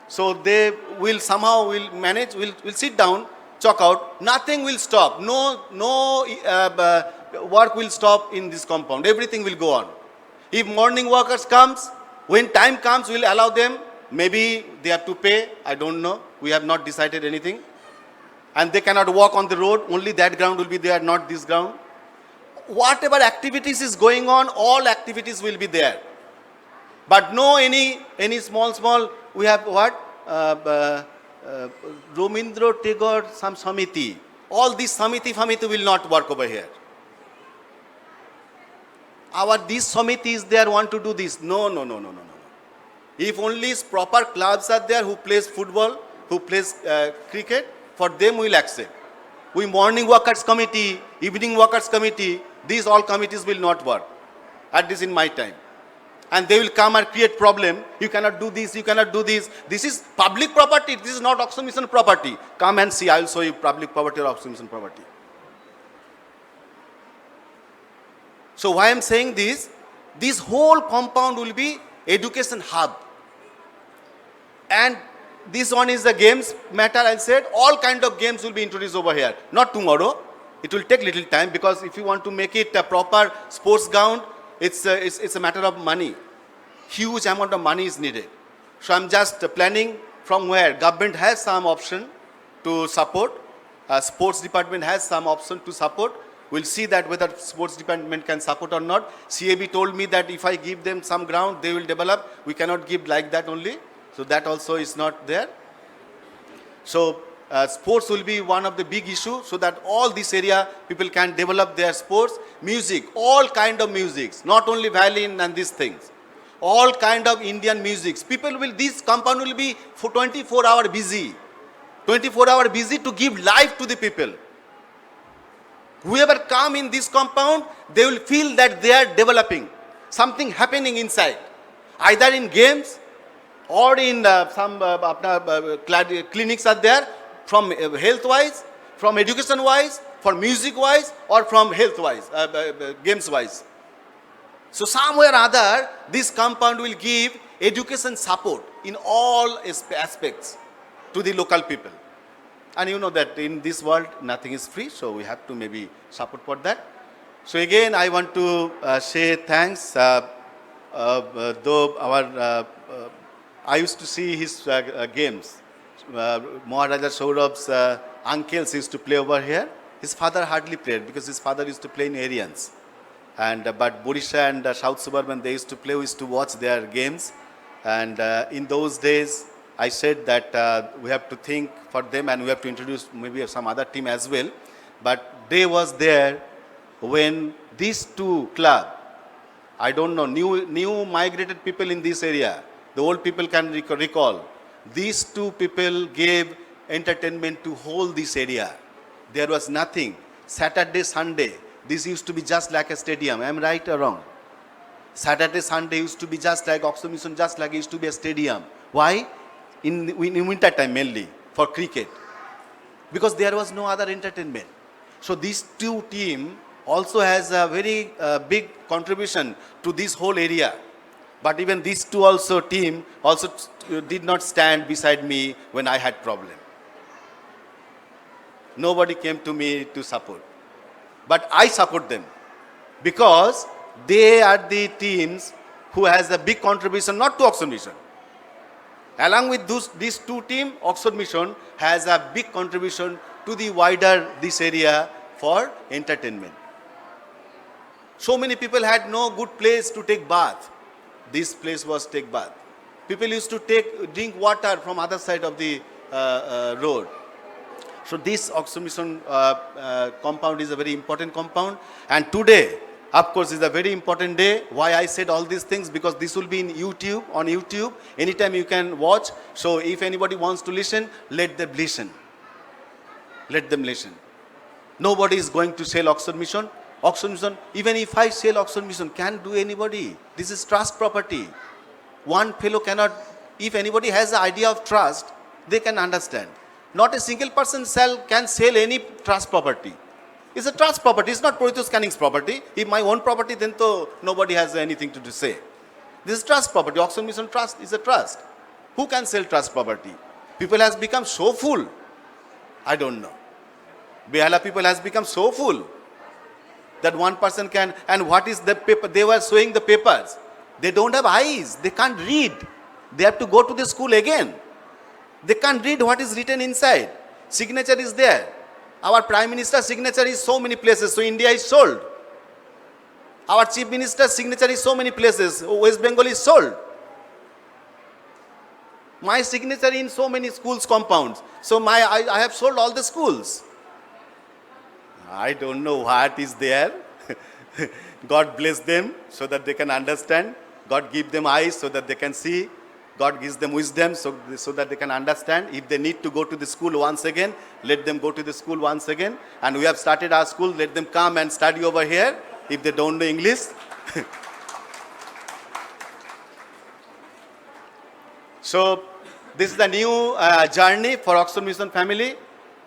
So they will somehow will manage, will sit down, chalk out. Nothing will stop. No work will stop in this compound. Everything will go on. If morning workers comes, when time comes, we'll allow them. Maybe they have to pay. I don't know. We have not decided anything. And they cannot walk on the road. Only that ground will be there, not this ground. Whatever activities is going on, all activities will be there. But no any small, we have what? Romindro Tagore, some Samiti. All these Samiti will not work over here. This Samiti is there, want to do this. No. If only proper clubs are there who plays football, who plays cricket, for them we will accept. We morning workers committee, evening workers committee, these all committees will not work. At this in my time. And they will come and create problem. You cannot do this, you cannot do this. This is public property. This is not Oxford Mission property. Come and see, I will show you public property or Oxford Mission property. So why I am saying this whole compound will be education hub. And this one is the games matter. I said all kind of games will be introduced over here. Not tomorrow. It will take little time because if you want to make it a proper sports ground, it's a matter of money. Huge amount of money is needed. So I'm just planning from where government has some option to support, sports department has some option to support. We'll see that whether sports department can support or not. CAB told me that if I give them some ground, they will develop. We cannot give like that only. So that also is not there. So sports will be one of the big issue so that all this area people can develop their sports. Music, all kind of musics, not only violin and these things. All kind of Indian musics. People will, this compound will be for 24 hour busy. 24 hour busy to give life to the people. Whoever come in this compound, they will feel that they are developing. Something happening inside. Either in games or in some clinics are there, from health wise, from education wise, from music wise, or from health wise, games wise. So somewhere or other, this compound will give education support in all aspects to the local people. And you know that in this world, nothing is free, so we have to maybe support for that. So again, I want to say thanks. Though I used to see his games. Maharaja Saurabh's uncles used to play over here. His father hardly played because his father used to play in Aryans. And but Borisha and South Suburban, they used to play, we used to watch their games. And in those days, I said that we have to think for them and we have to introduce maybe some other team as well. But they was there when these two clubs, I don't know, new migrated people in this area, the old people can recall. These two people gave entertainment to whole this area. There was nothing. Saturday, Sunday, this used to be just like a stadium. Am I right or wrong? Saturday, Sunday used to be just like Oxford Mission, just like it used to be a stadium. Why? In winter time mainly, for cricket. Because there was no other entertainment. So these two teams also has a very big contribution to this whole area. But even these two also team also did not stand beside me when I had problem. Nobody came to me to support. But I support them because they are the teams who has a big contribution not to Oxford Mission. Along with these two teams, Oxford Mission has a big contribution to the wider this area for entertainment. So many people had no good place to take bath. This place was take bath. People used to drink water from other side of the road. So this Oxford Mission compound is a very important compound. And today, of course, is a very important day. Why I said all these things? Because this will be in YouTube, on YouTube. Anytime you can watch. So if anybody wants to listen, let them listen. Let them listen. Nobody is going to sell Oxford Mission. Oxford Mission, even if I sell Oxford Mission, can't do anybody. This is trust property. One fellow cannot, if anybody has the idea of trust, they can understand. Not a single person can sell any trust property. It's a trust property. It's not Paritosh Canning's property. If my own property, then nobody has anything to say. This is trust property. Oxford Mission trust is a trust. Who can sell trust property? People has become so full. I don't know. Behala people has become so full that one person can, and what is the paper? They were showing the papers. They don't have eyes. They can't read. They have to go to the school again. They can't read what is written inside. Signature is there. Our Prime Minister's signature is so many places, so India is sold. Our Chief Minister's signature is so many places, West Bengal is sold. My signature in so many schools compounds. So I have sold all the schools. I don't know what is there. God bless them so that they can understand. God give them eyes so that they can see. God gives them wisdom so that they can understand. If they need to go to the school once again, let them go to the school once again. And we have started our school, let them come and study over here if they don't know English. So this is the new journey for Oxford Mission family.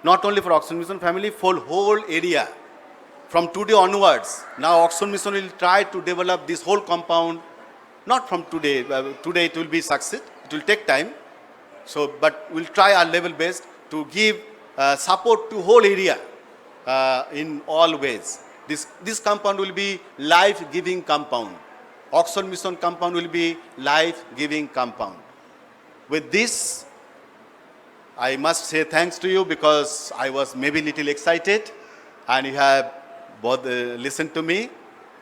Not only for Oxford Mission family, for whole area. From today onwards, now Oxford Mission will try to develop this whole compound. Not from today. Today it will be succeed. It will take time. So, but we'll try our level best to give support to whole area. in all ways. This compound will be life-giving compound. Oxford Mission compound will be life-giving compound. With this, I must say thanks to you because I was maybe little excited and you have both listened to me.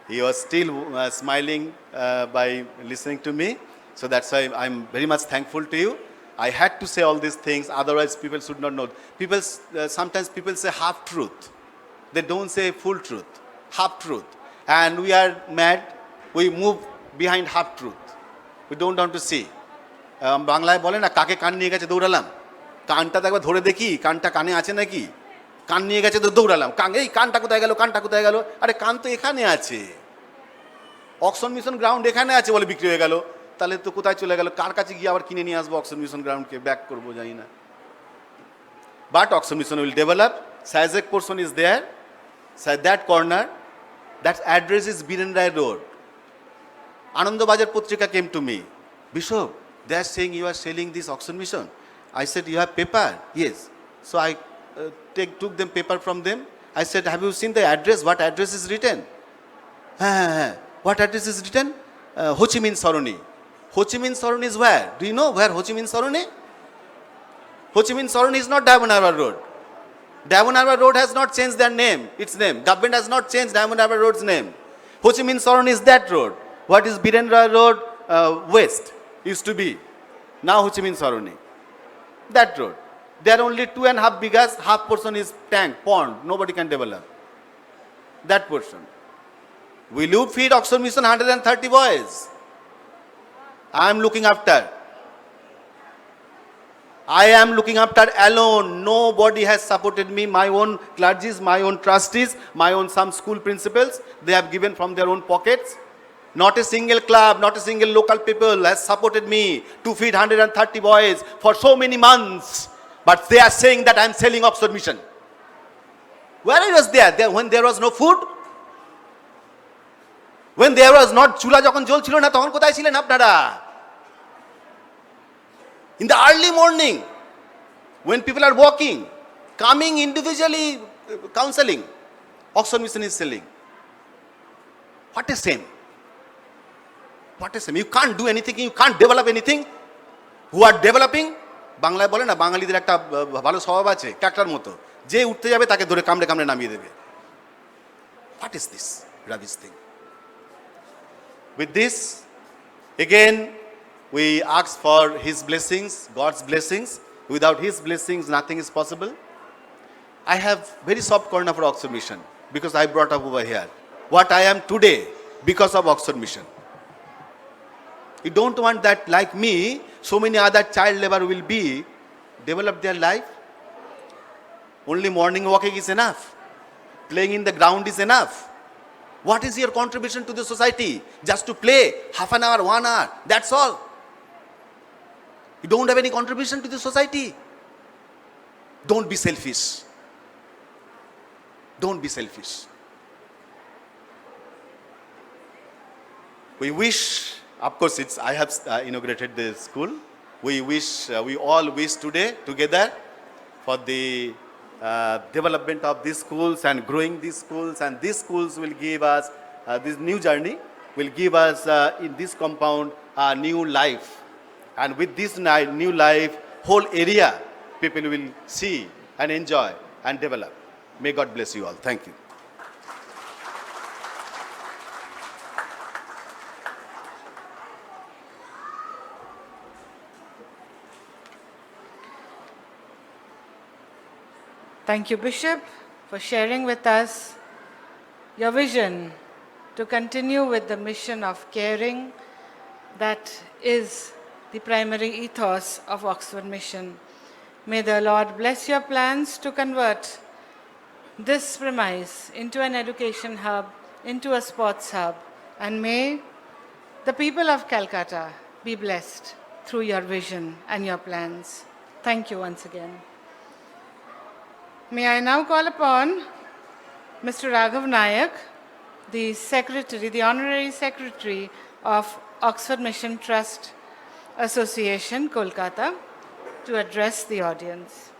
You are still smiling by listening to me. So that's why I'm very much thankful to you. I had to say all these things, otherwise people should not know. Sometimes people say half truth. They don't say full truth, half truth. And we are mad, we move behind half truth. We don't want to see. বাংলায় বলে না কাকে কান নিয়ে গেছে দৌড়ালাম, কানটা তো একবার ধরে দেখি কানটা কানে আছে নাকি, কান নিয়ে গেছে তো দৌড়ালাম, এই কানটা কোথায় গেল, কানটা কোথায় গেল, আরে কান তো এখানে আছে, অক্সফোর্ড মিশন গ্রাউন্ড এখানে আছে বলে বিক্রি হয়ে গেল, তাহলে তো কোথায় চলে গেল, কার কাছে গিয়ে আবার কিনে নিয়ে আসবো অক্সফোর্ড মিশন গ্রাউন্ডকে, ব্যাক করবো জানি না। But Oxford mission will develop, সাইজেক portion is there, that corner, that address is Biren Rai Road. Anandabajar Putrika came to me, Bishop, they are saying you are selling this Oxford Mission. I said, you have paper? Yes. So I took them paper from them. I said, have you seen the address? What address is written? What address is written? Ho Chi Minh Saroni. Ho Chi Minh Saroni is where? Do you know where Ho Chi Minh Saroni? Ho Chi Minh Saroni is not Diamond Harbour Road. Diamond Harbour Road has not changed their name, its name. Government has not changed Diamond Harbour Road's name. Ho Chi Minh Saroni is that road. What is Biren Rai Road West used to be. Now Ho Chi Minh Saroni. That road. There are only 2.5 bighas, half portion is tank, pond, nobody can develop. That portion. Will you feed Oxford Mission 130 boys? I am looking after. I am looking after alone. Nobody has supported me. My own clergies, my own trustees, my own some school principals, they have given from their own pockets. Not a single club, not a single local people has supported me to feed 130 boys for so many months. But they are saying that I am selling Oxford Mission. Where I was there when there was no food? When there was not chula যখন জ্বলছিল না তখন কোথায় ছিলেন আপনারা? In the early morning, when people are walking, coming individually, counseling, Oxford Mission is selling. What a shame. What a shame. You can't do anything, you can't develop anything. Who are developing? বাংলায় বলে না বাঙালিদের একটা ভালো স্বভাব আছে কাকটার মতো, যে উঠতে যাবে তাকে ধরে কামড়ে কামড়ে নামিয়ে দেবে। What is this rubbish thing? With this, again, we ask for His blessings, God's blessings. Without His blessings, nothing is possible. I have very soft corner for Oxford Mission because I brought up over here. What I am today because of Oxford Mission. You don't want that like me, so many other child labor will be, develop their life. Only morning walking is enough. Playing in the ground is enough. What is your contribution to the society? Just to play half an hour, 1 hour, that's all. You don't have any contribution to the society. Don't be selfish. Don't be selfish. We wish, of course, I have inaugurated the school. We all wish today together for the development of these schools and growing these schools, and these schools will give us this new journey, will give us in this compound a new life. And with this new life, whole area people will see and enjoy and develop. May God bless you all. Thank you. Thank you, Bishop, for sharing with us your vision to continue with the mission of caring that is the primary ethos of Oxford Mission. May the Lord bless your plans to convert this premise into an education hub, into a sports hub, and may the people of Calcutta be blessed through your vision and your plans. Thank you once again. May I now call upon Mr. Raghav Nayak, the Secretary, the Honorary Secretary of Oxford Mission Trust Association, Kolkata, to address the audience.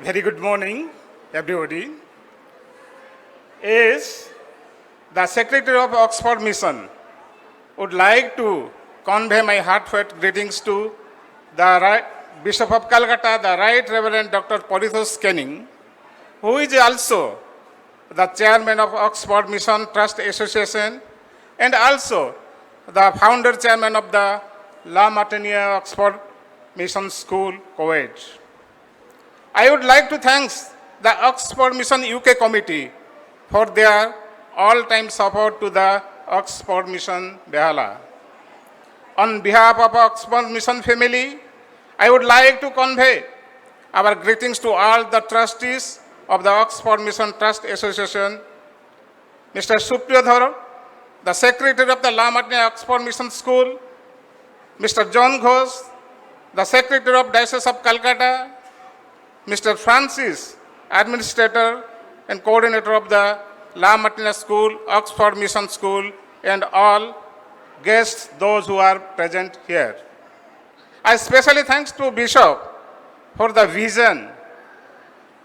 Very good morning, everybody. As the Secretary of Oxford Mission, would like to convey my heartfelt greetings to the Bishop of Calcutta, the Right Reverend Dr. Parithos Canning, who is also the chairman of Oxford Mission Trust Association and also the founder chairman of the La Martiniere Oxford Mission School, Kuwait. I would like to thank the Oxford Mission UK Committee for their all-time support to the Oxford Mission Behala. On behalf of Oxford Mission family, I would like to convey our greetings to all the trustees of the Oxford Mission Trust Association, Mr. Supriyo Dhar, the Secretary of the La Martiniere Oxford Mission School, Mr. John Ghosh, the Secretary of Diocese of Calcutta, Mr. Francis, Administrator and Coordinator of the La Martiniere School, Oxford Mission School, and all guests, those who are present here. I especially thanks to Bishop for the vision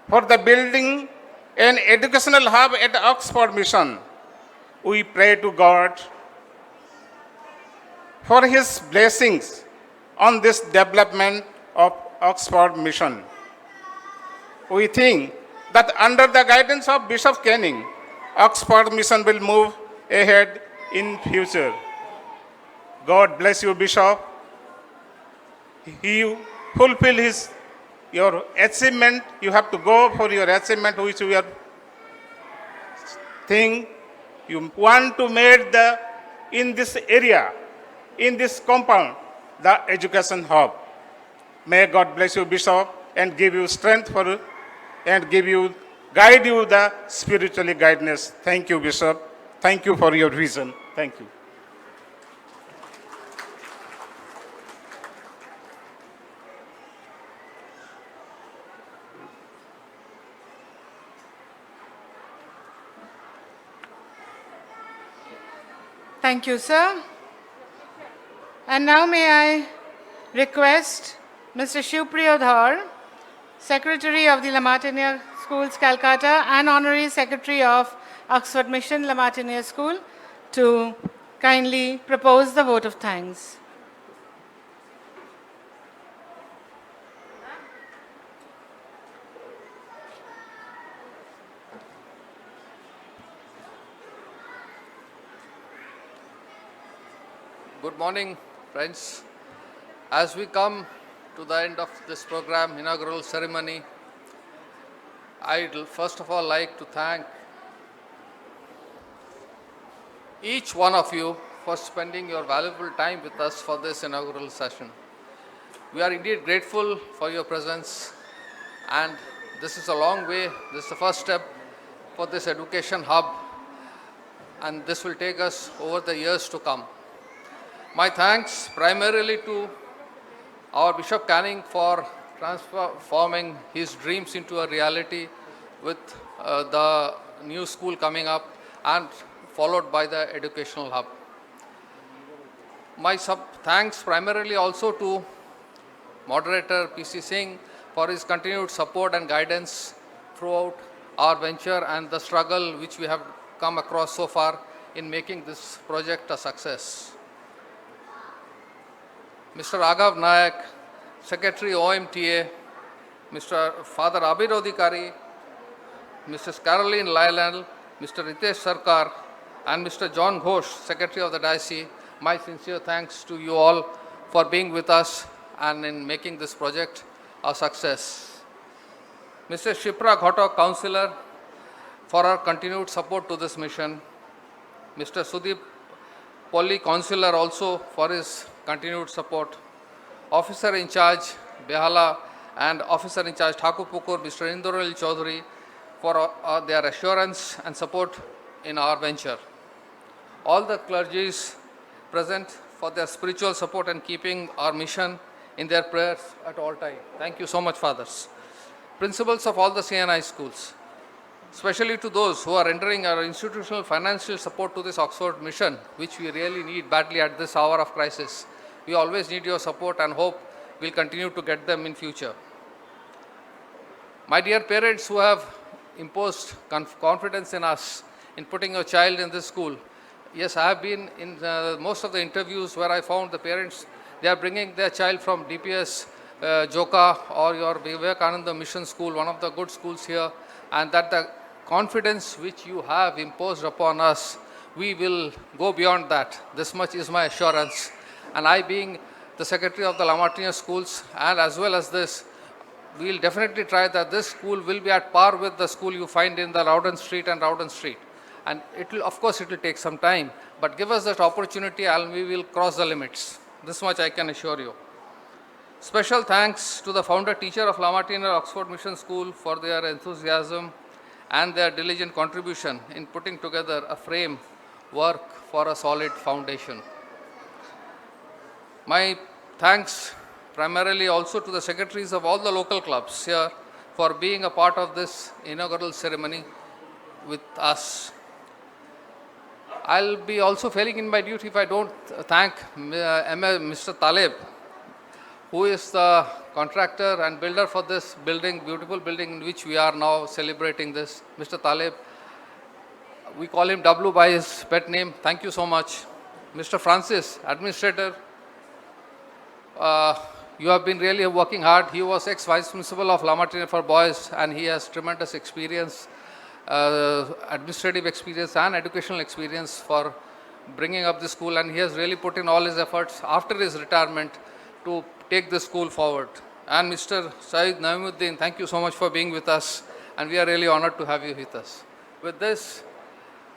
for the building an educational hub at Oxford Mission. We pray to God for His blessings on this development of Oxford Mission. We think that under the guidance of Bishop Canning, Oxford Mission will move ahead in future. God bless you, Bishop. He fulfill your achievement. You have to go for your achievement, which we are think you want to make in this area, in this compound, the education hub. May God bless you, Bishop, and give you strength and guide you the spiritually guidance. Thank you, Bishop. Thank you for your vision. Thank you. Thank you, sir. And now may I request Mr. Supriyo Dhar, Secretary of the La Martiniere Schools, Calcutta, and Honorary Secretary of Oxford Mission La Martiniere School, to kindly propose the vote of thanks. Good morning, friends. As we come to the end of this program, inaugural ceremony, I'd first of all like to thank each one of you for spending your valuable time with us for this inaugural session. We are indeed grateful for your presence, and this is a long way. This is the first step for this education hub, and this will take us over the years to come. My thanks primarily to our Bishop Canning for transforming his dreams into a reality with the new school coming up and followed by the educational hub. My thanks primarily also to moderator P.C. Singh for his continued support and guidance throughout our venture and the struggle which we have come across so far in making this project a success. Mr. Raghav Nayak, Secretary OMTA, Mr. Father Abir Odhikari, Mrs. Caroline Lyland, Mr. Ritesh Sarkar, and Mr. John Ghosh, Secretary of the Diocese, my sincere thanks to you all for being with us and in making this project a success. Mr. Shipra Ghotok, Councillor, for our continued support to this mission. Mr. Sudeep Polly, Councillor, also for his continued support. Officer in charge Behala and Officer in charge Thakurpukur, Mr. Indoril Chaudhary, for their assurance and support in our venture. All the clergies present for their spiritual support and keeping our mission in their prayers at all times. Thank you so much, fathers. Principals of all the CNI schools, especially to those who are rendering our institutional financial support to this Oxford mission, which we really need badly at this hour of crisis. We always need your support and hope we'll continue to get them in future. My dear parents who have imposed confidence in us in putting your child in this school, yes, I have been in most of the interviews where I found the parents, they are bringing their child from DPS Joka or your Vivekananda Mission School, one of the good schools here, and that the confidence which you have imposed upon us, we will go beyond that. This much is my assurance. And I, being the secretary of the La Martiniere schools, and as well as this, we will definitely try that this school will be at par with the school you find in the Rowden Street and Rowden Street. And it will, of course, it will take some time, but give us that opportunity and we will cross the limits. This much I can assure you. Special thanks to the founder teacher of La Martiniere Oxford Mission School for their enthusiasm and their diligent contribution in putting together a framework for a solid foundation. My thanks primarily also to the secretaries of all the local clubs here for being a part of this inaugural ceremony with us. I'll be also failing in my duty if I don't thank Mr. Taleb, who is the contractor and builder for this building, beautiful building in which we are now celebrating this. Mr. Taleb, we call him W by his pet name. Thank you so much. Mr. Francis, administrator, you have been really working hard. He was ex-vice principal of La Martiniere for boys and he has tremendous experience, administrative experience and educational experience for bringing up the school, and he has really put in all his efforts after his retirement to take the school forward. And Mr. Saeed Naimuddin, thank you so much for being with us, and we are really honored to have you with us. With this,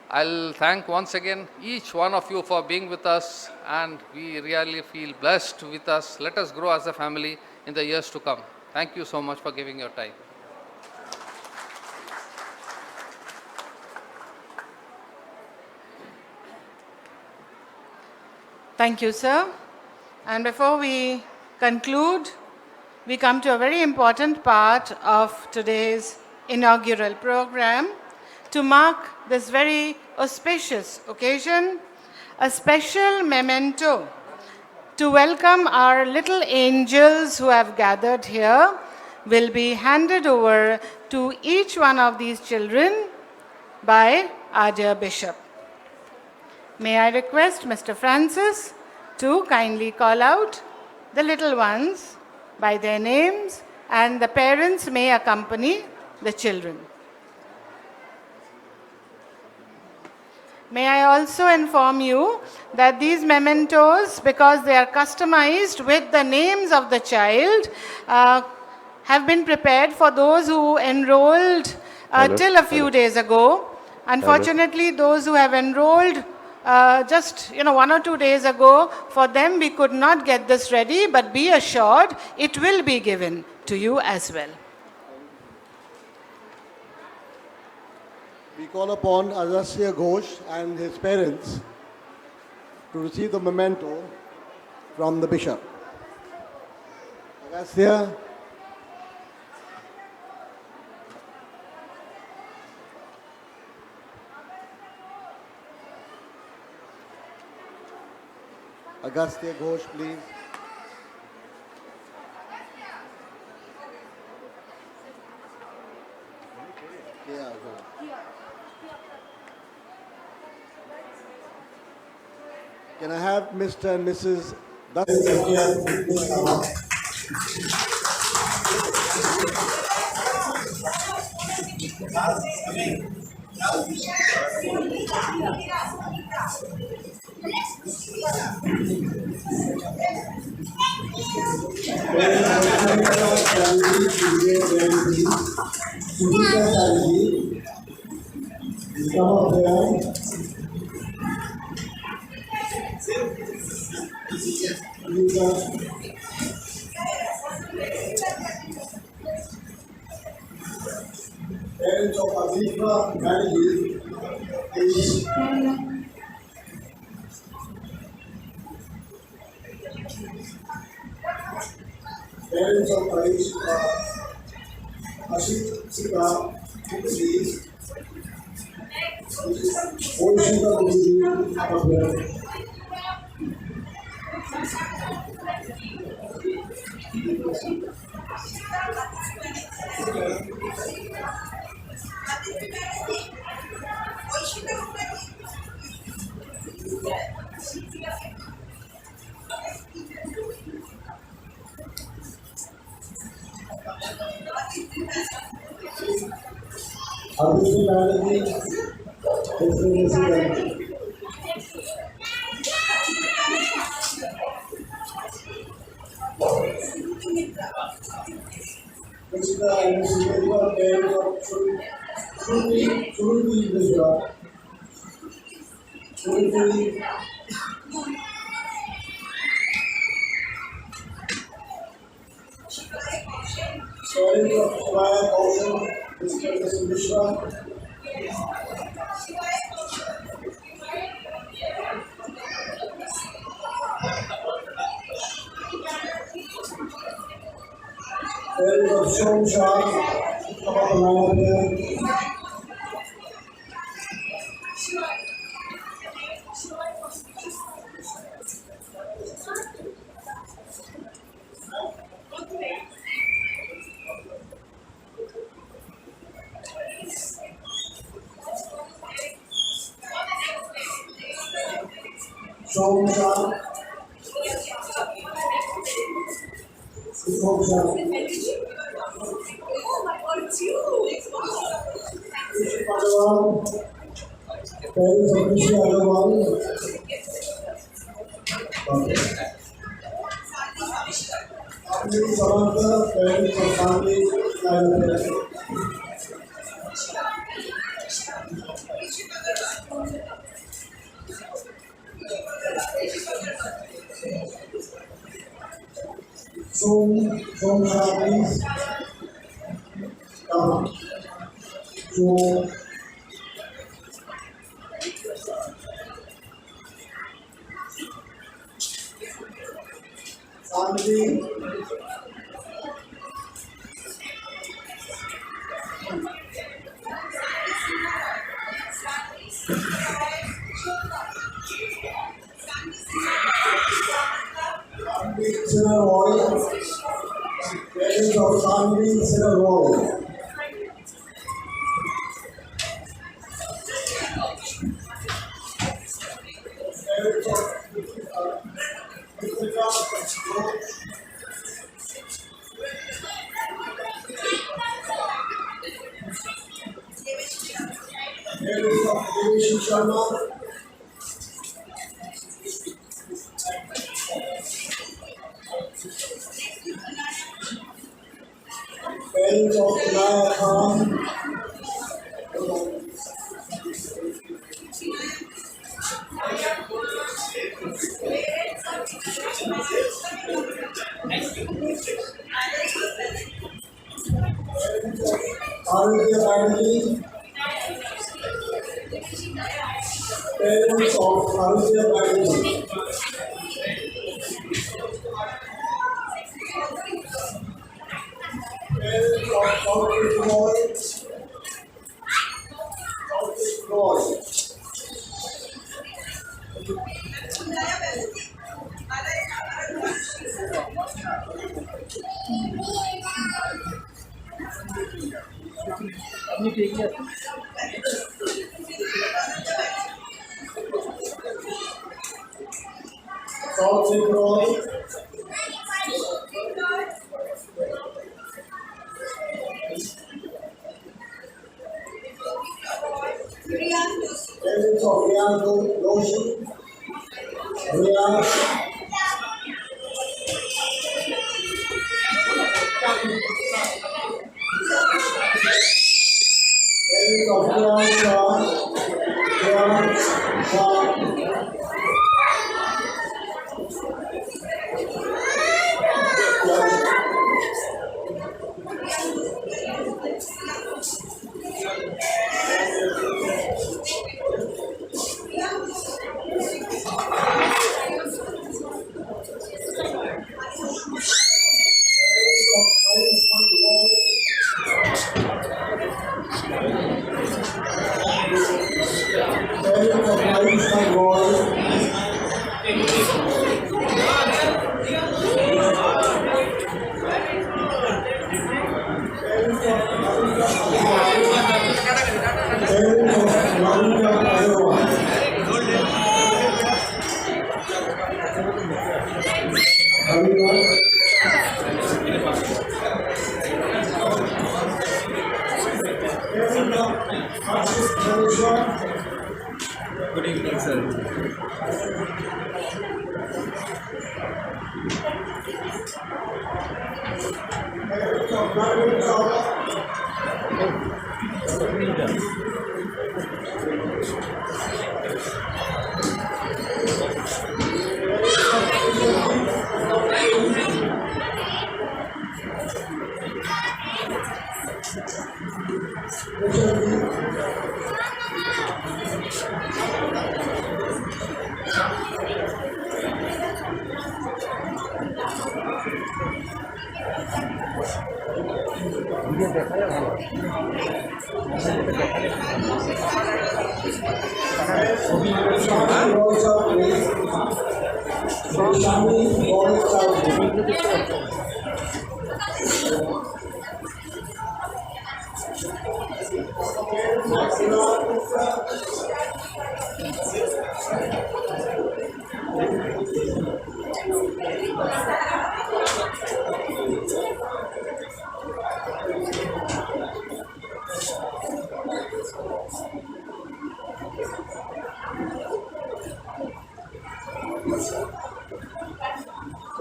I'll thank once again each one of you for being with us, and we really feel blessed with us. Let us grow as a family in the years to come. Thank you so much for giving your time. Thank you, sir. And before we conclude, we come to a very important part of today's inaugural program. To mark this very auspicious occasion, a special memento to welcome our little angels who have gathered here will be handed over to each one of these children by our dear Bishop. May I request Mr. Francis to kindly call out the little ones by their names, and the parents may accompany the children. May I also inform you that these mementos, because they are customized with the names of the child, have been prepared for those who enrolled till a few days ago. Unfortunately, those who have enrolled just 1 or 2 days ago, for them we could not get this ready, but be assured it will be given to you as well. We call upon Agastya Ghosh and his parents to receive the memento from the Bishop. Agastya. Agastya Ghosh, please. Yeah, can I have Mr. and Mrs. Parents of Azifa Manager, please. Parents of Ashika, please. Banerjee, His Excellency. Mr. and Mrs. Medical Parents of Shruti Mishra, Shruti Parents of Shivaya Kaushal, Mr. and Mrs. Mishra, parents of Shom Shah, come on the line up here. Shom Shah, Shom Shah. Agarwal, parents of Rishi Agarwal. Family Samantha, parents of family Nagar. Shom Shah, please. Come on. Shom. Family. Sinner Roy, parents of family Sinner Roy. Parents of Ritika Roy. Parents of Devesh Sharma. Parents of Inaya Khan. Arundhati Banerjee. Parents of Arundhati Banerjee. Parents of Kaushik Roy. Kaushik Roy. Kaushik Roy. Parents of Riyan Doshi. Riyan. Parents of Riyan Shah. Riyan Shah. Good evening, sir.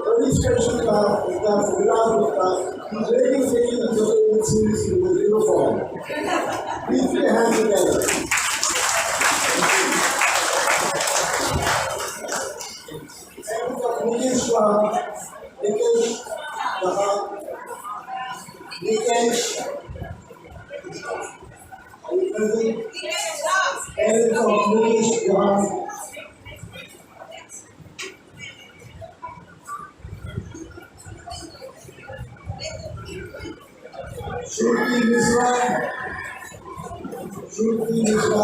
Very special he's really taking the joke seriously with uniform. Please put your hands together. Nikesh, are you present? Parents of Nikesh Johan. Shruti Misra. Shruti Misra.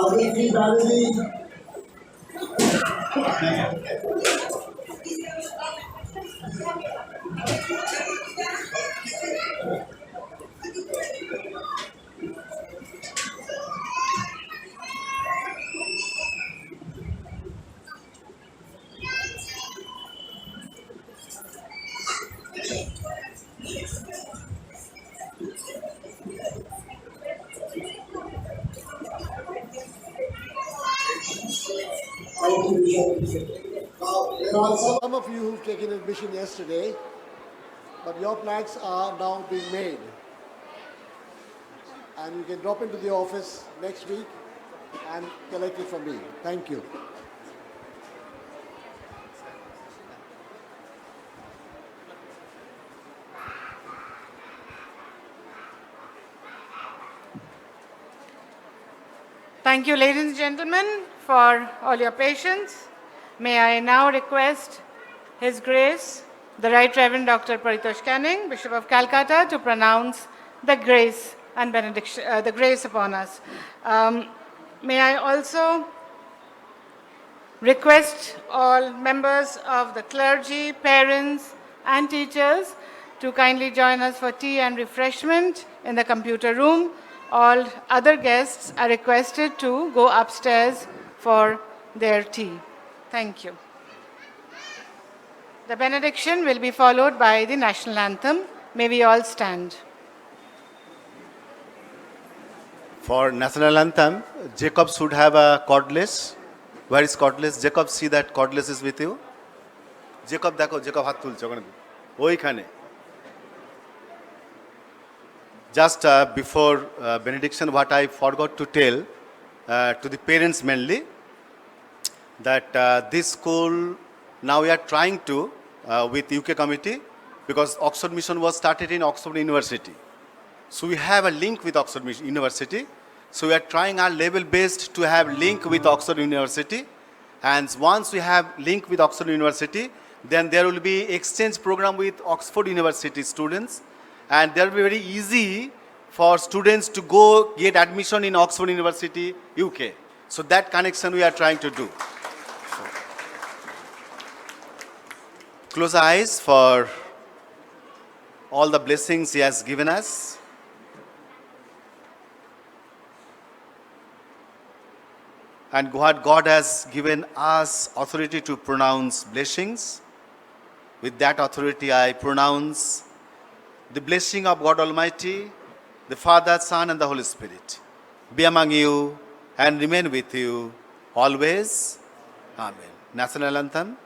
Aditi Banerjee. Thank you, Bishop. Now, there are some of you who've taken admission yesterday, but your flags are now being made. And you can drop into the office next week and collect it from me. Thank you. Thank you, ladies and gentlemen, for all your patience. May I now request His Grace, the Right Reverend Dr. Paritosh Canning, Bishop of Calcutta, to pronounce the grace and benediction, the grace upon us. May I also request all members of the clergy, parents, and teachers to kindly join us for tea and refreshment in the computer room. All other guests are requested to go upstairs for their tea. Thank you. The benediction will be followed by the national anthem. May we all stand. For national anthem, Jacob should have a cordless. Where is cordless? Jacob, see that cordless is with you. Jacob, দেখো, Jacob হাত তুলছে ওখানে। ওইখানে। Just before benediction, what I forgot to tell to the parents mainly, that this school, now we are trying to, with UK committee, because Oxford Mission was started in Oxford University. So we have a link with Oxford University. So we are trying our level best to have link with Oxford University. And once we have link with Oxford University, then there will be exchange program with Oxford University students. And there will be very easy for students to go get admission in Oxford University, UK. So that connection we are trying to do. Close our eyes for all the blessings He has given us. And God has given us authority to pronounce blessings. With that authority, I pronounce the blessing of God Almighty, the Father, Son, and the Holy Spirit, be among you and remain with you always. Amen. National Anthem.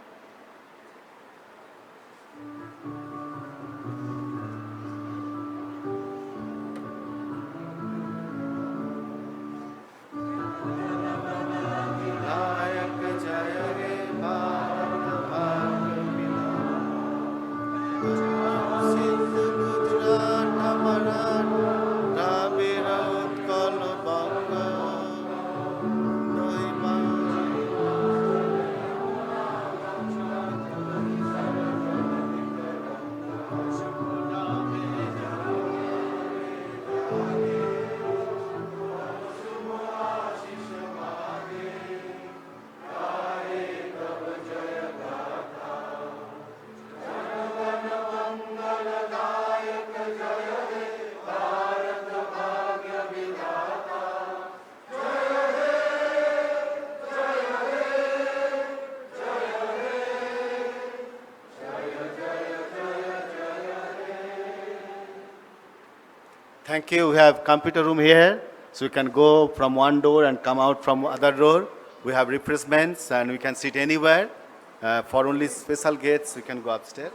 Thank you. We have computer room here, so you can go from one door and come out from other door. We have refreshments and we can sit anywhere. For only special guests, we can go upstairs.